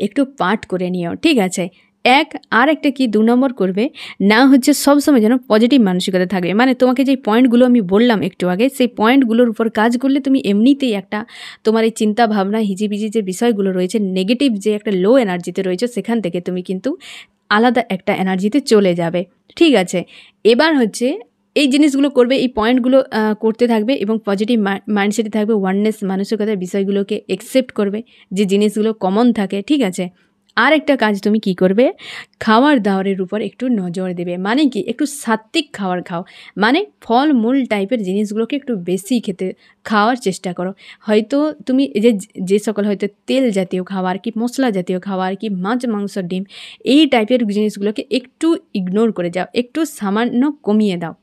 একটু পাঠ করে নিও, ঠিক আছে? আর একটা কি 2 নম্বর করবে না, হচ্ছে সবসময় যেন পজিটিভ মানসিকতা থাকবে। মানে তোমাকে যে পয়েন্টগুলো আমি বললাম একটু আগে, সেই পয়েন্টগুলোর উপর কাজ করলে তুমি এমনিতেই একটা তোমার এই চিন্তা ভাবনা হিজিবিজি যে বিষয়গুলো রয়েছে, নেগেটিভ যে একটা লো এনার্জিতে রয়েছে, সেখান থেকে তুমি কিন্তু আলাদা একটা এনার্জিতে চলে যাবে, ঠিক আছে? এবার হচ্ছে এই জিনিসগুলো করবে, এই পয়েন্টগুলো করতে থাকবে এবং পজিটিভ মাইন্ডসেটে থাকবে, ওয়াননেস মানসিকতার বিষয়গুলোকে অ্যাকসেপ্ট করবে, যে জিনিসগুলো কমন থাকে, ঠিক আছে? আর একটা কাজ তুমি কি করবে, খাওয়ার দাওয়ারের উপর একটু নজর দেবে। মানে কি, একটু সাত্ত্বিক খাবার খাও, মানে ফল মূল টাইপের জিনিসগুলোকে একটু বেশি খাওয়ার চেষ্টা করো। হয়তো তুমি যে সকল হয়তো তেল জাতীয় খাবার কি মশলা জাতীয় খাবার কি মাছ মাংস ডিম এই টাইপের জিনিসগুলোকে একটু ইগনোর করে যাও, একটু সামান্য কমিয়ে দাও।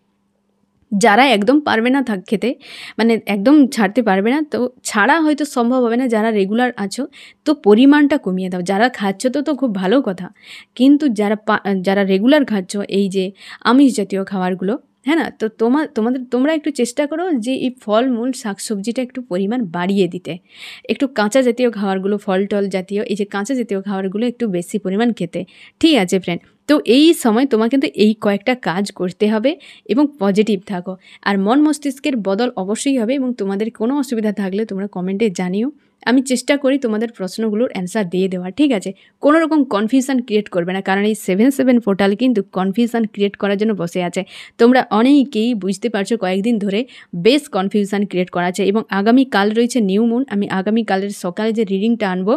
যারা একদম পারবে না খেতে, মানে একদম ছাড়তে পারবে না, তো ছাড়া হয়তো সম্ভব হবে না, যারা রেগুলার আছো তো পরিমাণটা কমিয়ে দাও। যারা খাচ্ছ তো খুব ভালো কথা, কিন্তু যারা রেগুলার খাচ্ছ এই যে আমিষ জাতীয় খাবারগুলো, হ্যাঁ না, তো তোমরা একটু চেষ্টা করো যে এই ফলমূল শাকসবজিটা একটু পরিমাণ বাড়িয়ে দিতে, একটু কাঁচা জাতীয় খাবারগুলো, ফল টল জাতীয় এই যে কাঁচা জাতীয় খাবারগুলো একটু বেশি পরিমাণ খেতে, ঠিক আছে ফ্রেন্ড? তো এই সময় তোমার কিন্তু এই কয়েকটা কাজ করতে হবে এবং পজিটিভ থাকো। আর মন মস্তিষ্কের বদল অবশ্যই হবে এবং তোমাদের কোনো অসুবিধা থাকলে তোমরা কমেন্টে জানিও, আমি চেষ্টা করি তোমাদের প্রশ্নগুলোর অ্যান্সার দিয়ে দেওয়া, ঠিক আছে? কোনো রকম কনফিউশন ক্রিয়েট করবে না, কারণ এই 7/7 পোর্টাল কিন্তু কনফিউশন ক্রিয়েট করার জন্য বসে আছে। তোমরা অনেকেই বুঝতে পারছো কয়েকদিন ধরে বেশ কনফিউশন ক্রিয়েট করা আছে। এবং আগামীকাল রয়েছে নিউ মুন, আমি আগামীকালের সকালে যে রিডিংটা আনবো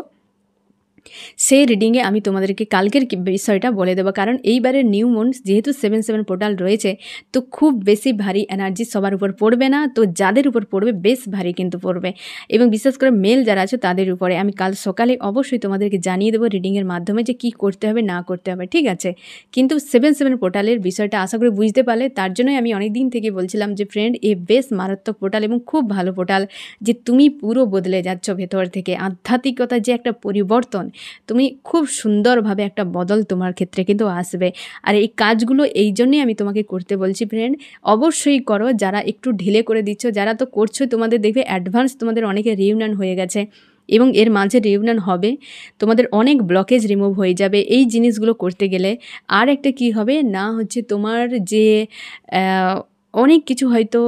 সেই রিডিংয়ে আমি তোমাদেরকে কালকের বিষয়টা বলে দেবো, কারণ এইবারের নিউ মুন যেহেতু 7/7 পোর্টাল রয়েছে, তো খুব বেশি ভারী এনার্জি সবার উপর পড়বে না, তো যাদের উপর পড়বে বেশ ভারী কিন্তু পড়বে, এবং বিশেষ করে মেল যারা আছে তাদের উপরে। আমি কাল সকালে অবশ্যই তোমাদেরকে জানিয়ে দেবো রিডিংয়ের মাধ্যমে যে কী করতে হবে না করতে হবে, ঠিক আছে? কিন্তু 7/7 পোর্টালের বিষয়টা আশা করি বুঝতে পারলে, তার জন্যই আমি অনেক দিন থেকে বলছিলাম যে ফ্রেন্ড এ বেশ মারাত্মক পোর্টাল এবং খুব ভালো পোর্টাল, যে তুমি পুরো বদলে যাচ্ছ ভেতর থেকে। আধ্যাত্মিকতা যে একটা পরিবর্তন, তুমি খুব সুন্দরভাবে একটা বদল তোমার ক্ষেত্রে কিন্তু আসবে। আর এই কাজগুলো এই জন্যই আমি তোমাকে করতে বলছি ফ্রেন্ড, অবশ্যই করো। যারা একটু ঢিলে করে দিচ্ছ, যারা তো করছো, তোমাদের দেখবে অ্যাডভান্স তোমাদের অনেকে রিউনিয়ন হয়ে গেছে এবং এর মাঝে রিউনিয়ন হবে, তোমাদের অনেক ব্লকেজ রিমুভ হয়ে যাবে এই জিনিসগুলো করতে গেলে। আর একটা কি হবে না, হচ্ছে তোমার যে অনেক কিছু হয়তো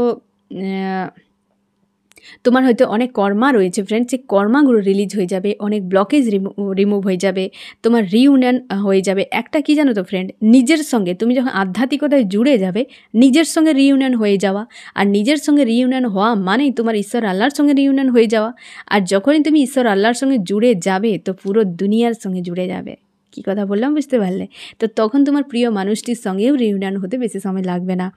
তোমার হয়তো অনেক কর্মা রয়েছে ফ্রেন্ডস, সেই কর্মাগুলো রিলিজ হয়ে যাবে, অনেক ব্লকেজ রিমুভ হয়ে যাবে, তোমার রিউনিয়ন হয়ে যাবে। একটা কি জানো তো ফ্রেন্ড, নিজের সঙ্গে তুমি যখন আধ্যাত্মিকতায় জুড়ে যাবে, নিজের সঙ্গে রিউনিয়ন হয়ে যাওয়া, আর নিজের সঙ্গে রিউনিয়ন হওয়া মানেই তোমার ঈশ্বর আল্লাহর সঙ্গে রিউনিয়ন হয়ে যাওয়া। আর যখনই তুমি ঈশ্বর আল্লাহর সঙ্গে জুড়ে যাবে, তো পুরো দুনিয়ার সঙ্গে জুড়ে যাবে। কী কথা বললাম বুঝতে পারলে? তো তখন তোমার প্রিয় মানুষটির সঙ্গেও রিউনিয়ন হতে বেশি সময় লাগবে না।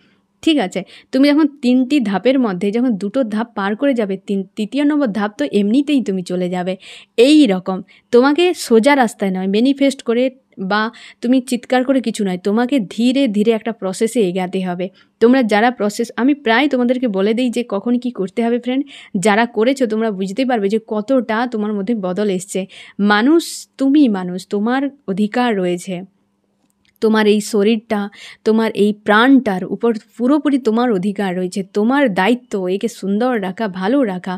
ঠিক আছে, তুমি যখন 3টি ধাপের মধ্যে যখন 2টো ধাপ পার করে যাবে, তৃতীয় নম্বর ধাপ তো এমনিতেই তুমি চলে যাবে। এই রকম তোমাকে সোজা রাস্তায় নয় ম্যানিফেস্ট করে বা তুমি চিৎকার করে কিছু নয়, তোমাকে ধীরে ধীরে একটা প্রসেসে এগাতে হবে। তোমরা যারা প্রসেস, আমি প্রায় তোমাদেরকে বলে দিই যে কখন কি করতে হবে ফ্রেন্ড, যারা করেছো তোমরা বুঝতে পারবে যে কতটা তোমার মধ্যে বদল এসছে। মানুষ, তুমি মানুষ, তোমার অধিকার রয়েছে, তোমার এই শরীরটা, তোমার এই প্রাণটার উপর পুরোপুরি তোমার অধিকার রয়েছে। তোমার দায়িত্ব একে সুন্দর রাখা, ভালো রাখা।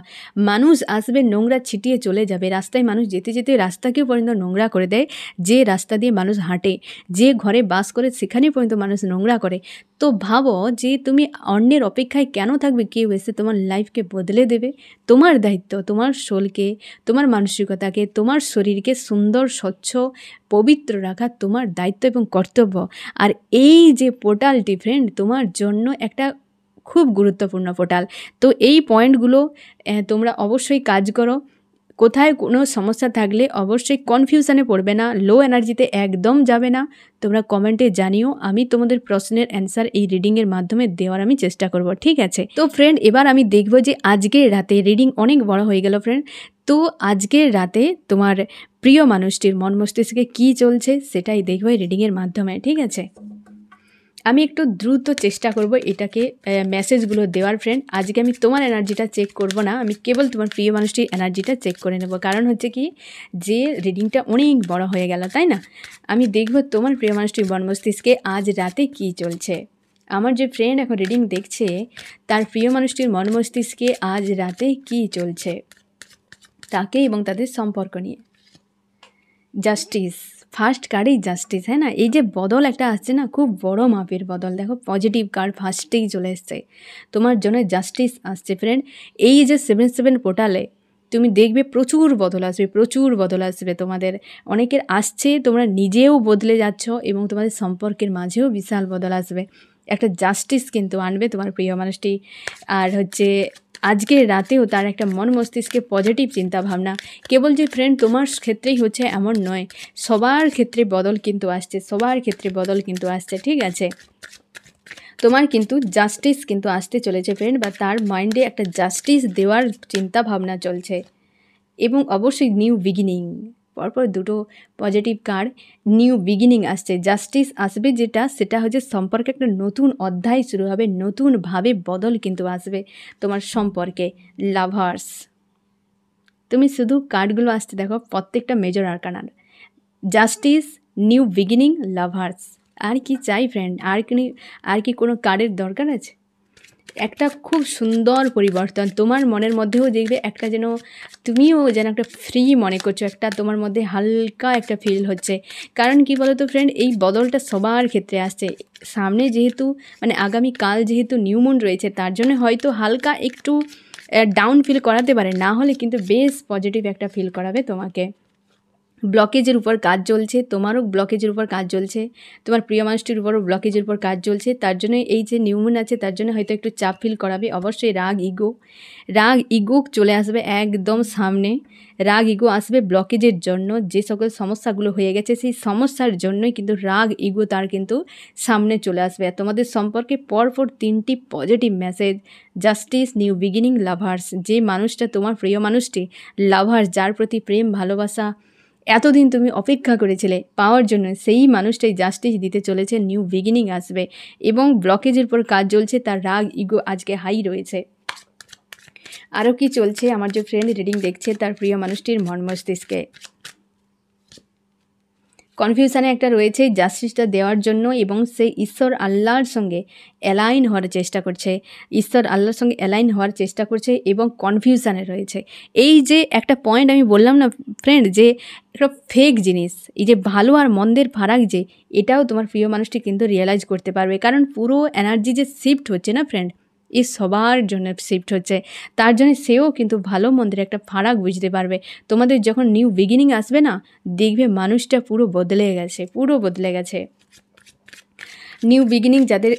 মানুষ আসবে, নোংরা ছিটিয়ে চলে যাবে। রাস্তায় মানুষ যেতে যেতে রাস্তাকেও পর্যন্ত নোংরা করে দেয়। যে রাস্তা দিয়ে মানুষ হাঁটে, যে ঘরে বাস করে সেখানে পর্যন্ত মানুষ নোংরা করে। তো ভাবো যে তুমি অন্যের অপেক্ষায় কেন থাকবে? কেউ এসে তোমার লাইফকে বদলে দেবে। তোমার দায়িত্ব তোমার সোলকে, তোমার মানসিকতাকে, তোমার শরীরকে সুন্দর, স্বচ্ছ, পবিত্র রাখা তোমার দায়িত্ব এবং কর্তব্য। আর এই যে পোর্টালটি ফ্রেন্ড তোমার জন্য একটা খুব গুরুত্বপূর্ণ পোর্টাল। তো এই পয়েন্টগুলো তোমরা অবশ্যই কাজ করো। কোথায় কোনো সমস্যা থাকলে অবশ্যই কনফিউশনে পড়বে না, লো এনার্জিতে একদম যাবে না। তোমরা কমেন্টে জানিও, আমি তোমাদের প্রশ্নের অ্যান্সার এই রিডিংয়ের মাধ্যমে দেওয়ার আমি চেষ্টা করব, ঠিক আছে? তো ফ্রেন্ড এবার আমি দেখব যে আজকের রাতে রিডিং অনেক বড় হয়ে গেল ফ্রেন্ড। তো আজকের রাতে তোমার প্রিয় মানুষটির মন মস্তিষ্কে কী চলছে সেটাই দেখবো এই রিডিংয়ের মাধ্যমে, ঠিক আছে? আমি একটু দ্রুত চেষ্টা করব এটাকে মেসেজগুলো দেওয়ার ফ্রেন্ড। আজকে আমি তোমার এনার্জিটা চেক করব না, আমি কেবল তোমার প্রিয় মানুষটির এনার্জিটা চেক করে নেব। কারণ হচ্ছে কি, যে রিডিংটা অনেক বড় হয়ে গেল, তাই না? আমি দেখব তোমার প্রিয় মানুষটির মন মস্তিষ্কে আজ রাতে কী চলছে। আমার যে ফ্রেন্ড এখন রিডিং দেখছে, তার প্রিয় মানুষটির মন মস্তিষ্কে আজ রাতে কী চলছে তাকে এবং তাদের সম্পর্ক নিয়ে। জাস্টিস, ফার্স্ট কার্ডেই জাস্টিস, হ্যাঁ না? এই যে বদল একটা আসছে না, খুব বড় মাপের বদল। দেখো পজিটিভ কার্ড ফার্স্টেই চলে এসছে, তোমার জন্য জাস্টিস আসছে ফ্রেন্ড। এই যে 7/7 পোর্টালে তুমি দেখবে প্রচুর বদল আসবে, প্রচুর বদল আসবে তোমাদের। অনেকের আসছে, তোমরা নিজেও বদলে যাচ্ছ এবং তোমাদের সম্পর্কের মাঝেও বিশাল বদল আসবে। একটা জাস্টিস কিন্তু আনবে তোমার প্রিয় মানুষটি। আর হচ্ছে আজকের রাতেও তার একটা মন মস্তিষ্কে পজিটিভ চিন্তা ভাবনা। কেবল যে ফ্রেন্ড তোমার ক্ষেত্রেই হচ্ছে এমন নয়, সবার ক্ষেত্রে বদল কিন্তু আসছে, সবার ক্ষেত্রে বদল কিন্তু আসছে, ঠিক আছে? তোমার কিন্তু জাস্টিস কিন্তু আসতে চলেছে ফ্রেন্ড, বা তার মাইন্ডে একটা জাস্টিস দেওয়ার চিন্তা ভাবনা চলছে। এবং অবশ্যই নিউ বিগিনিং, পরপর দুটো পজিটিভ কার্ড, নিউ বিগিনিং আসছে, জাস্টিস আসবে, সেটা হচ্ছে সম্পর্কে একটা নতুন অধ্যায় শুরু হবে, নতুনভাবে বদল কিন্তু আসবে তোমার সম্পর্কে। লাভার্স, তুমি শুধু কার্ডগুলো আসছে দেখো, প্রত্যেকটা মেজর আরকানার, জাস্টিস, নিউ বিগিনিং, লাভার্স। আর কি চাই ফ্রেন্ড? আর কি কোনো কার্ডের দরকার আছে? একটা খুব সুন্দর পরিবর্তন তোমার মনের মধ্যেও দেখবে, একটা তুমিও যেন একটা ফ্রি মনে করছো, একটা তোমার মধ্যে হালকা একটা ফিল হচ্ছে। কারণ কি বলো তো ফ্রেন্ড, এই বদলটা সবার ক্ষেত্রে আসছে। সামনে যেহেতু আগামীকাল যেহেতু নিউ মুন রয়েছে, তার জন্য হয়তো হালকা একটু ডাউন ফিল করাতে পারে, না হলে কিন্তু বেশ পজিটিভ একটা ফিল করাবে তোমাকে। ব্লকেজের উপর কাজ চলছে, তোমারও ব্লকেজের উপর কাজ চলছে, তোমার প্রিয় মানুষটির উপরও ব্লকেজের উপর কাজ চলছে। তার জন্য এই যে নিউমুন আছে, তার জন্য হয়তো একটু চাপ ফিল করাবে। অবশ্যই রাগ ইগো চলে আসবে একদম সামনে। রাগ ইগো আসবে ব্লকেজের জন্য, যে সকল সমস্যাগুলো হয়ে গেছে সেই সমস্যার জন্যই কিন্তু রাগ ইগো তার কিন্তু সামনে চলে আসবে। আর তোমাদের সম্পর্কে পরপর 3টি positive message, justice, new beginning, lovers. যে মানুষটা তোমার প্রিয় মানুষটি, লাভার্স, যার প্রতি প্রেম ভালোবাসা এতদিন তুমি অপেক্ষা করেছিলে পাওয়ার জন্য, সেই মানুষটাই জাস্টিস দিতে চলেছে, নিউ বিগিনিং আসবে। এবং ব্লকেজের পর কাজ চলছে, তার রাগ ইগো আজকে হাই রয়েছে। আরও কি চলছে আমার যে ফ্রেন্ড রিডিং দেখছে, তার প্রিয় মানুষটির মন মস্তিষ্কে কনফিউশানে একটা রয়েছে জাস্টিসটা দেওয়ার জন্য, এবং সে ঈশ্বর আল্লাহর সঙ্গে অ্যালাইন হওয়ার চেষ্টা করছে, ঈশ্বর আল্লাহর সঙ্গে অ্যালাইন হওয়ার চেষ্টা করছে এবং কনফিউশানে রয়েছে। এই যে একটা পয়েন্ট আমি বললাম না ফ্রেন্ড, যে একটা ফেক জিনিস, এই যে ভালো আর মন্দের ফারাক, যে এটাও তোমার প্রিয় মানুষটি কিন্তু রিয়েলাইজ করতে পারবে। কারণ পুরো এনার্জি যে শিফট হচ্ছে না ফ্রেন্ড, এই সবার জন্য শিফট হচ্ছে, তার জন্য সেও কিন্তু ভালো মন্দের একটা ফারাক বুঝতে পারবে। তোমাদের যখন নিউ বিগিনিং আসবে না, দেখবে মানুষটা পুরো বদলে গেছে, পুরো বদলে গেছে। নিউ বিগিনিং যাদের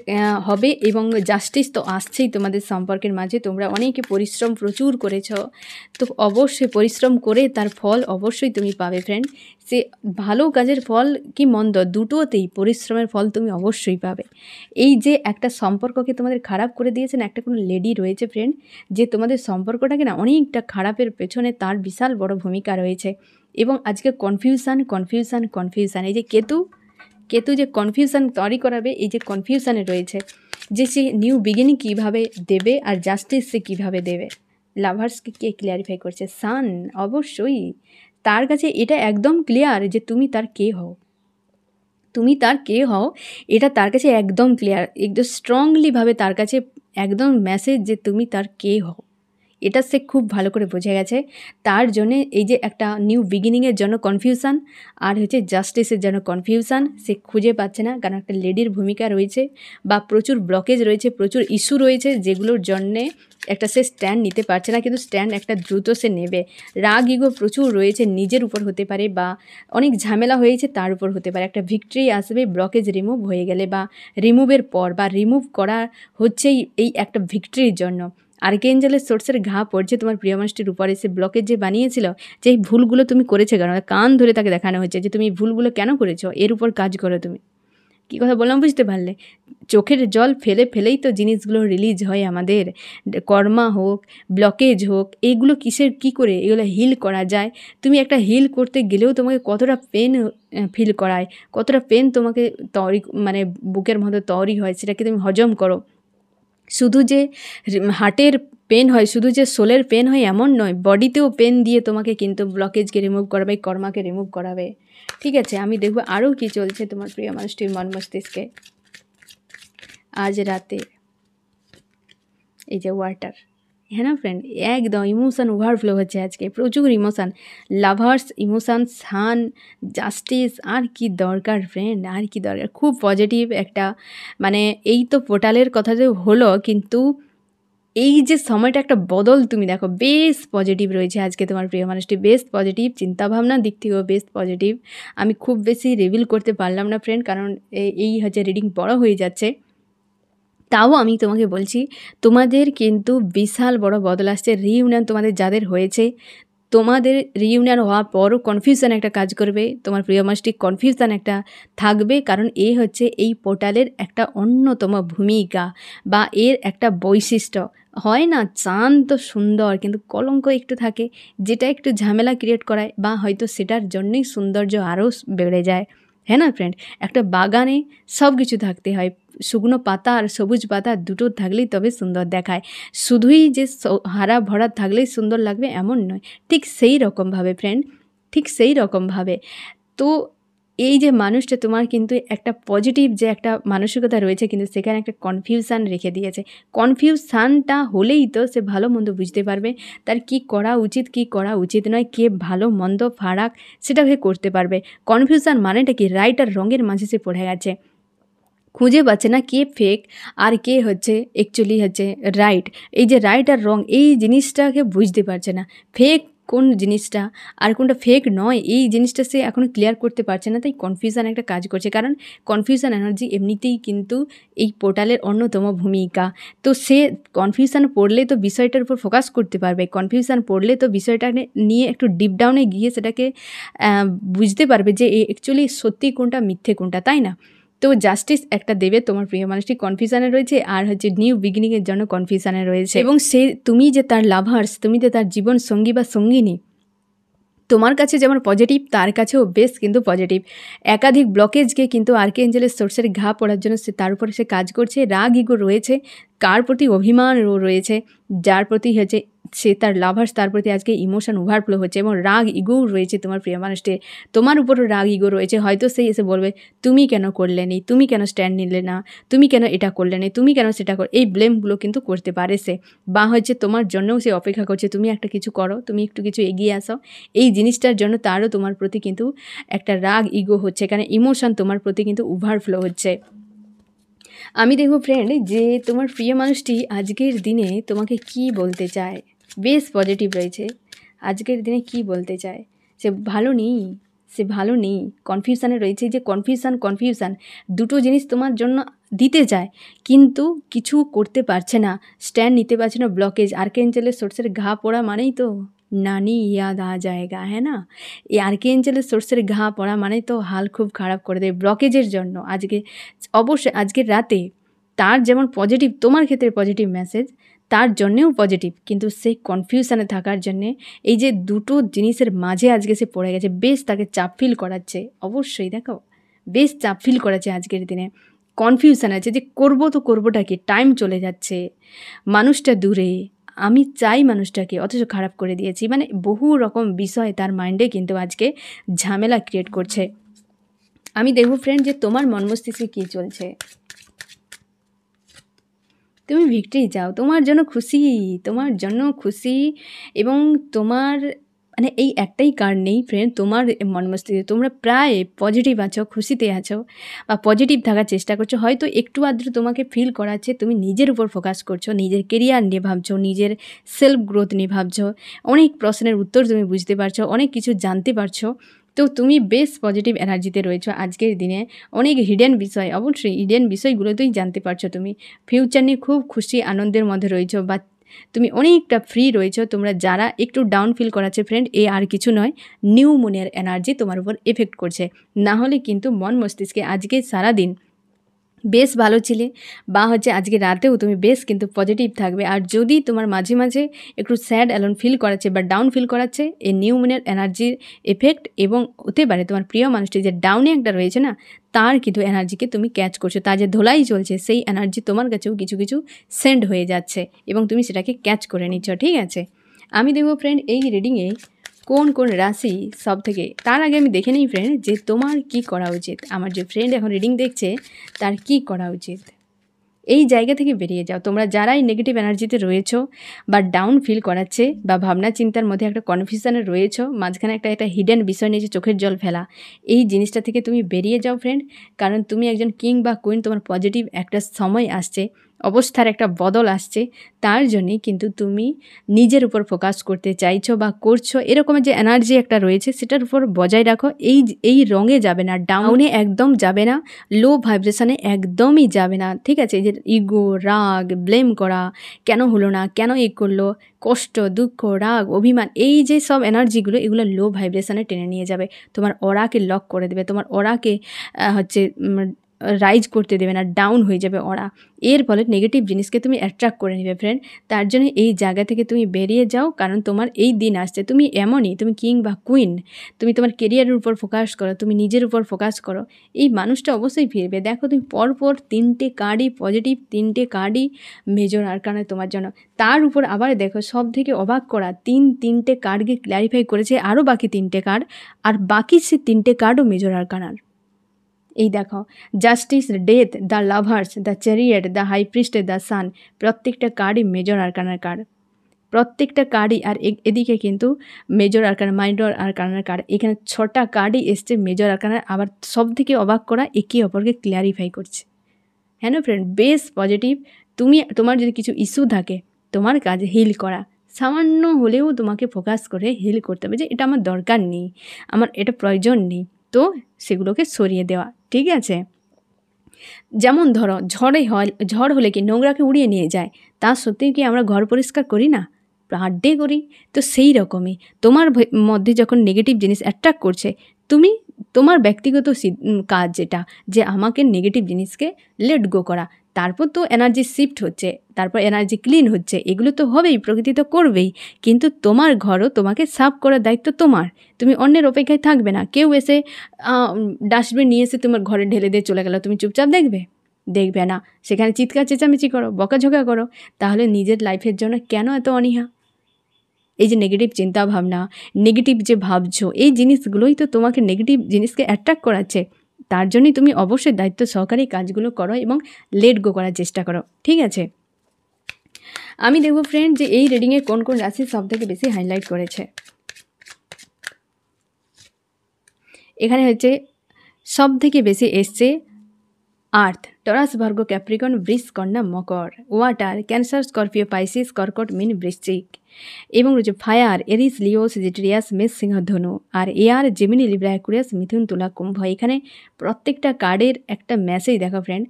হবে, এবং জাস্টিস তো আসছেই তোমাদের সম্পর্কের মাঝে। তোমরা অনেকে পরিশ্রম প্রচুর করেছ, তো অবশ্যই পরিশ্রম করে তার ফল অবশ্যই তুমি পাবে ফ্রেন্ড। সে ভালো কাজের ফল কি মন্দ, দুটোতেই পরিশ্রমের ফল তুমি অবশ্যই পাবে। এই যে একটা সম্পর্ককে তোমাদের খারাপ করে দিয়েছে না, একটা কোনো লেডি রয়েছে ফ্রেন্ড, যে তোমাদের সম্পর্কটাকে না অনেকটা খারাপের পেছনে তার বিশাল বড় ভূমিকা রয়েছে। এবং আজকে কনফিউশন, এই যে কেতু যে কনফিউশন তৈরি করাবে, এই যে কনফিউশনে রয়েছে যে সে নিউ বিগিনিং কীভাবে দেবে আর জাস্টিস সে কীভাবে দেবে। লাভার্সকে কে ক্লিয়ারিফাই করছে? সান। অবশ্যই তার কাছে এটা একদম ক্লিয়ার যে তুমি তার কে হও, এটা তার কাছে একদম ক্লিয়ার, একদম স্ট্রংলিভাবে তার কাছে একদম মেসেজ যে তুমি তার কে হও, এটা সে খুব ভালো করে বুঝে গেছে। তার জন্যে এই যে একটা নিউ বিগিনিংয়ের জন্য কনফিউশান, আর হচ্ছে জাস্টিসের জন্য কনফিউশান, সে খুঁজে পাচ্ছে না। কারণ একটা লেডির ভূমিকা রয়েছে, বা প্রচুর ব্লকেজ রয়েছে, প্রচুর ইস্যু রয়েছে, যেগুলোর জন্যে একটা সে স্ট্যান্ড নিতে পারছে না, কিন্তু স্ট্যান্ড একটা দ্রুত সে নেবে। রাগ ইগো প্রচুর রয়েছে, নিজের উপর হতে পারে, বা অনেক ঝামেলা হয়েছে তার উপর হতে পারে। একটা ভিক্টরি আসবে ব্লকেজ রিমুভ হয়ে গেলে, বা রিমুভের পর, বা রিমুভ করা হচ্ছেই এই একটা ভিক্টরির জন্য। আর্কেঞ্জেলের সোর্সের ঘা পড়ছে তোমার প্রিয় মানুষটির উপরে। সে ব্লকেজ যে বানিয়েছিল, যে এই ভুলগুলো তুমি করেছে কেন, কান ধরে তাকে দেখানো হচ্ছে যে তুমি ভুলগুলো কেন করেছো, এর উপর কাজ করো। তুমি কী কথা বললাম বুঝতে পারলে? চোখের জল ফেলেই তো জিনিসগুলো রিলিজ হয় আমাদের। কর্মা হোক, ব্লকেজ হোক, এইগুলো কী করে এগুলো হিল করা যায়। তুমি একটা হিল করতে গেলেও তোমাকে কতটা পেন ফিল করায়, কতটা পেন তোমাকে মানে বুকের মধ্যে তৈরি হয়, সেটাকে তুমি হজম করো। শুধু যে হার্টের পেন হয়, শুধু যে সোলের পেন হয় এমন নয়, বডিতেও পেন দিয়ে তোমাকে কিন্তু ব্লকেজকে রিমুভ করাবে, কর্মাকে রিমুভ করাবে। ঠিক আছে, আমি দেখব আরও কি চলছে তোমার প্রিয় মানুষটির মন মস্তিষ্কে আজ রাতে। এই যে ওয়াটার, হ্যাঁ না ফ্রেন্ড, একদম ইমোশান ওভারফ্লো হচ্ছে আজকে, প্রচুর ইমোশান। লাভার্স, ইমোশান, সান, জাস্টিস, আর কি দরকার ফ্রেন্ড, আর কি দরকার। খুব পজিটিভ একটা, মানে এই তো পোর্টালের কথা যে হলো, কিন্তু এই যে সময়টা একটা বদল তুমি দেখো, বেশ পজিটিভ রয়েছে আজকে তোমার প্রিয় মানুষটি, বেশ পজিটিভ, চিন্তাভাবনার দিক থেকেও বেশ পজিটিভ। আমি খুব বেশি রিভিল করতে পারলাম না ফ্রেন্ড, কারণ এই হচ্ছে রিডিং বড় হয়ে যাচ্ছে। তাও আমি তোমাকে বলছি, তোমাদের কিন্তু বিশাল বড় বদল আসছে। রিইউনিয়ন তোমাদের যাদের হয়েছে, তোমাদের রিইউনিয়ন হওয়ার পরও কনফিউশন একটা কাজ করবে, তোমার প্রিয় মানুষটি কনফিউশন একটা থাকবে, কারণ এ হচ্ছে এই পোর্টালের একটা অন্যতম ভূমিকা, বা এর একটা বৈশিষ্ট্য। হয় না, চাঁদ তো সুন্দর, কিন্তু কলঙ্ক একটু থাকে, যেটা একটু ঝামেলা ক্রিয়েট করায়, বা হয়তো সেটার জন্যই সৌন্দর্য আরও বেড়ে যায়। হ্যাঁ না ফ্রেন্ড, একটা বাগানে সব কিছু থাকতে হয়, শুকনো পাতা আর সবুজ পাতা দুটো থাকলেই তবে সুন্দর দেখায়। শুধুই যে হারা ভরা থাকলেই সুন্দর লাগবে এমন নয়। ঠিক সেই রকমভাবে ফ্রেন্ড, ঠিক সেই রকমভাবে তো এই যে মানুষটা তোমার কিন্তু একটা পজিটিভ যে একটা মানসিকতা রয়েছে, কিন্তু সেখানে একটা কনফিউশান রেখে দিয়েছে। কনফিউশানটা হলেই তো সে ভালো মন্দ বুঝতে পারবে, তার কি করা উচিত কি করা উচিত নয়, কে ভালো মন্দ ফারাক সেটা সে করতে পারবে। কনফিউশান মানেটা কি, রাইট আর রঙের মাঝে সে পড়ে গেছে, খুঁজে পাচ্ছে না কে ফেক আর কে হচ্ছে অ্যাকচুয়ালি হচ্ছে রাইট। এই যে রাইট আর রং, এই জিনিসটাকে বুঝতে পারছে না, ফেক কোন জিনিসটা আর কোনটা ফেক নয়, এই জিনিসটা সে এখনও ক্লিয়ার করতে পারছে না। তাই কনফিউশান একটা কাজ করছে, কারণ কনফিউশান এনার্জি এমনিতেই কিন্তু এই পোর্টালের অন্যতম ভূমিকা। তো সে কনফিউশান পড়লে তো বিষয়টার উপর ফোকাস করতে পারবে, কনফিউশান পড়লে তো বিষয়টা নিয়ে একটু ডিপ ডাউনে গিয়ে সেটাকে বুঝতে পারবে যে অ্যাকচুয়ালি সত্যি কোনটা মিথ্যে কোনটা, তাই না? তো জাস্টিস একটা দেবে তোমার প্রিয় মানুষটি কনফিউশানে রয়েছে, আর হচ্ছে নিউ বিগিনিংয়ের জন্য কনফিউশানে রয়েছে। এবং সে, তুমি যে তার লাভার্স, তুমি যে তার জীবন সঙ্গী বা সঙ্গিনী, তোমার কাছে যেমন পজিটিভ, তার কাছেও বেশ কিন্তু পজিটিভ। একাধিক ব্লকেজকে কিন্তু আর্কেঞ্জেলের সোর্সের ঘা পড়ার জন্য সে তার উপরে সে কাজ করছে। রাগ ইগো রয়েছে, কার প্রতি অভিমান রয়েছে, যার প্রতি হচ্ছে সে তার লাভার্স, তার প্রতি আজকে ইমোশন ওভারফ্লো হচ্ছে, এবং রাগ ইগোও রয়েছে তোমার প্রিয় মানুষটি, তোমার উপরও রাগ ইগো রয়েছে। হয়তো সে এসে বলবে তুমি কেন করলে নি, তুমি কেন স্ট্যান্ড নিলে না, তুমি কেন এটা করলে নি, তুমি কেন সেটা এই ব্লেমগুলো কিন্তু করতে পারে সে, বা হচ্ছে তোমার জন্যও সে অপেক্ষা করছে তুমি একটা কিছু করো, তুমি একটু কিছু এগিয়ে আসো। এই জিনিসটার জন্য তারও তোমার প্রতি কিন্তু একটা রাগ ইগো হচ্ছে, এখানে ইমোশন তোমার প্রতি কিন্তু ওভারফ্লো হচ্ছে। আমি দেখব ফ্রেন্ড যে তোমার প্রিয় মানুষটি আজকের দিনে তোমাকে কি বলতে চায়, বেশ পজিটিভ রয়েছে। আজকের দিনে কি বলতে চায়, সে ভালো নেই, সে ভালো নেই, কনফিউশানে রয়েছে। যে কনফিউশান দুটো জিনিস তোমার জন্য দিতে চায় কিন্তু কিছু করতে পারছে না, স্ট্যান্ড নিতে পারছে না, ব্লকেজ। আর্কেঞ্জেলের সোর্সের ঘা পড়া মানেই তো নানি ইয়াদ আ জায়গা, হ্যাঁ না? এই আর্কেঞ্জেলের সোর্সের ঘা পড়া মানে তো হাল খুব খারাপ করে দেয় ব্লকেজের জন্য। আজকে অবশ্যই আজকের রাতে তার যেমন পজিটিভ, তোমার ক্ষেত্রে পজিটিভ মেসেজ, তার জন্যেও পজিটিভ, কিন্তু সে কনফিউশানে থাকার জন্যে এই যে দুটো জিনিসের মাঝে আজকে সে পড়ে গেছে, বেশ তাকে চাপ ফিল করাচ্ছে। অবশ্যই দেখো বেশ চাপ ফিল করাচ্ছে আজকের দিনে, কনফিউশান আছে যে করবো তো করবোটা কি, টাইম চলে যাচ্ছে, মানুষটা দূরে, আমি চাই মানুষটাকে অথচ খারাপ করে দিয়েছি। মানে বহু রকম বিষয় তার মাইন্ডে কিন্তু আজকে ঝামেলা ক্রিয়েট করছে। আমি দেখবো ফ্রেন্ড যে তোমার মন মস্তিষ্কে কী চলছে। তুমি ভিক্টরি চাও, তোমার জন্য খুশি এবং তোমার মানে এই একটাই কারণ নেই ফ্রেন্ড, তোমার মন মস্তিষ্কে তোমরা প্রায় পজিটিভ আছো, খুশিতে আছো বা পজিটিভ থাকার চেষ্টা করছো। হয়তো একটু আধটু তোমাকে ফিল করাচ্ছে, তুমি নিজের উপর ফোকাস করছো, নিজের কেরিয়ার নিয়ে ভাবছো, নিজের সেলফ গ্রোথ নিয়ে ভাবছো, অনেক প্রশ্নের উত্তর তুমি বুঝতে পারছো, অনেক কিছু জানতে পারছো। তো তুমি বেশ পজিটিভ এনার্জিতে রয়েছো আজকের দিনে। অনেক হিডেন বিষয়, অবশ্যই হিডেন বিষয়গুলোতেই জানতে পারছো তুমি। ফিউচার নিয়ে খুব খুশি আনন্দের মধ্যে রয়েছো বা তুমি অনেকটা ফ্রি রয়েছো। তোমরা যারা একটু ডাউন ফিল করাচ্ছে ফ্রেন্ড, এ আর কিছু নয়, নিউ মুনের এনার্জি তোমার উপর এফেক্ট করছে। না হলে কিন্তু মন মস্তিষ্কে আজকে সারাদিন বেশ ভালো ছিলে বা আজকে রাতেও তুমি বেশ কিন্তু পজিটিভ থাকবে। আর যদি তোমার মাঝে মাঝে একটু স্যাড অ্যালোন ফিল করাচ্ছে বা ডাউন ফিল করাচ্ছে, এই নিউ মুনের এনার্জির এফেক্ট, এবং হতে পারে তোমার প্রিয় মানুষটি যে ডাউনে একটা রয়েছে না, তার কিন্তু এনার্জিকে তুমি ক্যাচ করছো, তার যে ধোলাই চলছে সেই এনার্জি তোমার কাছেও কিছু কিছু সেন্ড হয়ে যাচ্ছে এবং তুমি সেটাকে ক্যাচ করে নিচ্ছ। ঠিক আছে, আমি দেখবো ফ্রেন্ড এই রিডিংয়ে কোন কোন রাশি সব থেকে, তার আগে আমি দেখে নিই ফ্রেন্ড যে তোমার কি করা উচিত। আমার যে ফ্রেন্ড এখন রিডিং দেখছে তার কি করা উচিত। এই জায়গা থেকে বেরিয়ে যাও, তোমরা যারাই নেগেটিভ এনার্জিতে রয়েছো বা ডাউন ফিল করাচ্ছে বা ভাবনা চিন্তার মধ্যে একটা কনফিউশনে রয়েছো, মাঝখানে একটা হিডেন বিষয় নিয়ে যে চোখের জল ফেলা, এই জিনিসটা থেকে তুমি বেরিয়ে যাও ফ্রেন্ড। কারণ তুমি একজন কিং বা কুইন, তোমার পজিটিভ একটা সময় আসছে, অবস্থার একটা বদল আসছে, তার জন্যেই কিন্তু তুমি নিজের উপর ফোকাস করতে চাইছো বা করছো। এরকমের যে এনার্জি একটা রয়েছে সেটার উপর বজায় রাখো। এই রঙে যাবে না, ডাউনে একদম যাবে না, লো ভাইব্রেশনে একদমই যাবে না। ঠিক আছে, এই যে ইগো, রাগ, ব্লেম করা, কেন হলো না, কেন এই করলো, কষ্ট, দুঃখ, রাগ, অভিমান, এই যে সব এনার্জিগুলো, এগুলো লো ভাইব্রেশনে টেনে নিয়ে যাবে, তোমার অরাকে লক করে দেবে, তোমার অরাকে রাইজ করতে দেবে না, ডাউন হয়ে যাবে ওরা। এর ফলে নেগেটিভ জিনিসকে তুমি অ্যাট্রাক্ট করে নেবে ফ্রেন্ড। তার জন্য এই জায়গা থেকে তুমি বেরিয়ে যাও, কারণ তোমার এই দিন আসছে, তুমি এমনই, তুমি কিং বা কুইন, তুমি তোমার কেরিয়ারের উপর ফোকাস করো, তুমি নিজের উপর ফোকাস করো, এই মানুষটা অবশ্যই ফিরবে। দেখো তুমি পরপর 3টে কার্ডই পজিটিভ, 3টে কার্ডই মেজর আরকানা তোমার জন্য। তার উপর আবার দেখো সব থেকে অবাক করা, তিনটে কার্ডকে ক্ল্যারিফাই করেছে আরও বাকি 3টে কার্ড, আর বাকি সে 3টে কার্ডও মেজর আরকানার। এই দেখো, justice, death, the lovers, the chariot, the high priest, the sun, প্রত্যেকটা কার্ডই মেজর আরকানার কার্ড, প্রত্যেকটা কার্ডই। আর এদিকে কিন্তু মেজর আরকানা, মাইনর আরকানার কার্ড, এখানে 6টা কার্ডই এসছে মেজর আরকানার। আবার সব থেকে অবাক করা, একে অপরকে ক্ল্যারিফাই করছে। হ্যাঁ না ফ্রেন্ড, বেশ পজিটিভ। তোমার যদি কিছু ইস্যু থাকে, তোমার কাজ হিল করা, সামান্য হলেও তোমাকে ফোকাস করে হিল করতে হবে যে এটা আমার দরকার নেই, আমার এটা প্রয়োজন নেই, তো সেগুলোকে সরিয়ে দেওয়া। ঠিক আছে, যেমন ধরো ঝড় হলে কি নোংরাকে উড়িয়ে নিয়ে যায়, তা সত্যিই কি আমরা ঘর পরিষ্কার করি না, পার ডে করি? তো সেই রকমই তোমার মধ্যে যখন নেগেটিভ জিনিস অ্যাট্রাক্ট করছে, তুমি তোমার ব্যক্তিগত কাজ যেটা, যে আমাকে নেগেটিভ জিনিসকে লেট গো করা, তারপর তো এনার্জি শিফট হচ্ছে, তারপর এনার্জি ক্লিন হচ্ছে, এগুলো তো হবেই, প্রকৃতি তো করবেই, কিন্তু তোমার ঘরও তোমাকে সাফ করার দায়িত্ব তোমার। তুমি অন্যের অপেক্ষায় থাকবে না, কেউ এসে ডাস্টবিন নিয়ে এসে তোমার ঘরে ঢেলে দিয়ে চলে গেল, তুমি চুপচাপ দেখবে না, সেখানে চিৎকার চেঁচামেচি করো, বকাঝকা করো, তাহলে নিজের লাইফের জন্য কেন এত অনীহা? এই যে নেগেটিভ চিন্তা ভাবনা, নেগেটিভ যে ভাবছো, এই জিনিসগুলোই তো তোমাকে নেগেটিভ জিনিসকে অ্যাট্রাক্ট করাচ্ছে। তার জন্যই তুমি অবশ্যই দায়িত্ব সহকারে কাজগুলো করো এবং লেট গো করার চেষ্টা করো। ঠিক আছে, আমি দেখব ফ্রেন্ড যে এই রিডিংয়ে কোন কোন রাশি সব থেকে বেশি হাইলাইট করেছে। এখানে সব থেকে বেশি এসছে আর্থ, টরাস, ভার্গ, ক্যাপ্রিকন, বৃষ, কন্যা, মকর। ওয়াটার, ক্যান্সার, স্করপিও, পাইসিস, কর্কট, মীন, বৃশ্চিক। এবং রয়েছে ফায়ার, এরিস, লিও, সেজিটেরিয়াস, মেষ, সিংহ, ধনু। আর এয়ার, জেমিনি, লিব্রা, অ্যাকুরিয়াস, মিথুন, তুলা, কুম্ভ। এখানে প্রত্যেকটা কার্ডের একটা মেসেজ দেখো ফ্রেন্ড।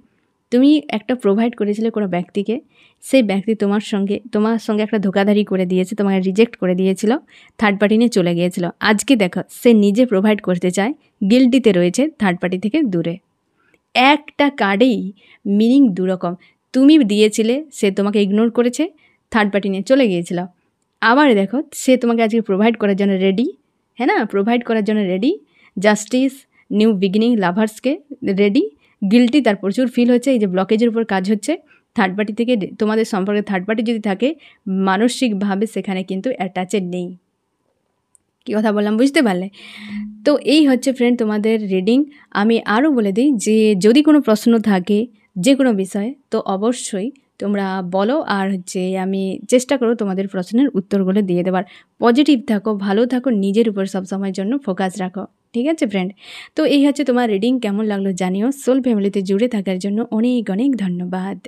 তুমি একটা প্রোভাইড করেছিলে কোনো ব্যক্তিকে, সেই ব্যক্তি তোমার সঙ্গে একটা ধোকাধারি করে দিয়েছে, তোমাকে রিজেক্ট করে দিয়েছিল, থার্ড পার্টি নিয়ে চলে গিয়েছিল। আজকে দেখো সে নিজে প্রোভাইড করতে চায়, গিল্টিতে রয়েছে, থার্ড পার্টি থেকে দূরে। একটা কার্ডেই মিনিং দুরকম। তুমি দিয়েছিলে, সে তোমাকে ইগনোর করেছে, থার্ড পার্টি নিয়ে চলে গিয়েছিল। আবার দেখো সে তোমাকে আজকে প্রোভাইড করার জন্য রেডি, হ্যাঁ না, প্রোভাইড করার জন্য রেডি। জাস্টিস, নিউ বিগিনিং, লাভার্সকে রেডি। গিল্টি তার প্রচুর ফিল হচ্ছে, এই যে ব্লকেজের উপর কাজ হচ্ছে থার্ড পার্টি থেকে। তোমাদের সম্পর্কে থার্ড পার্টি যদি থাকে, মানসিকভাবে সেখানে কিন্তু অ্যাটাচে নেই। কী কথা বললাম বুঝতে পারলে? তো এই হচ্ছে ফ্রেন্ড তোমাদের রিডিং। আমি আরও বলে দিই যে যদি কোনো প্রশ্ন থাকে যে কোনো বিষয়ে, তো অবশ্যই তোমরা বলো, আর আমি চেষ্টা করো তোমাদের প্রশ্নের উত্তরগুলো দিয়ে দেওয়ার। পজিটিভ থাকো, ভালো থাকো, নিজের উপর সবসময়ের জন্য ফোকাস রাখো, ঠিক আছে ফ্রেন্ড? তো এই হচ্ছে তোমার রিডিং। কেমন লাগলো জানিও। সোল ফ্যামিলিতে জুড়ে থাকার জন্য অনেক অনেক ধন্যবাদ।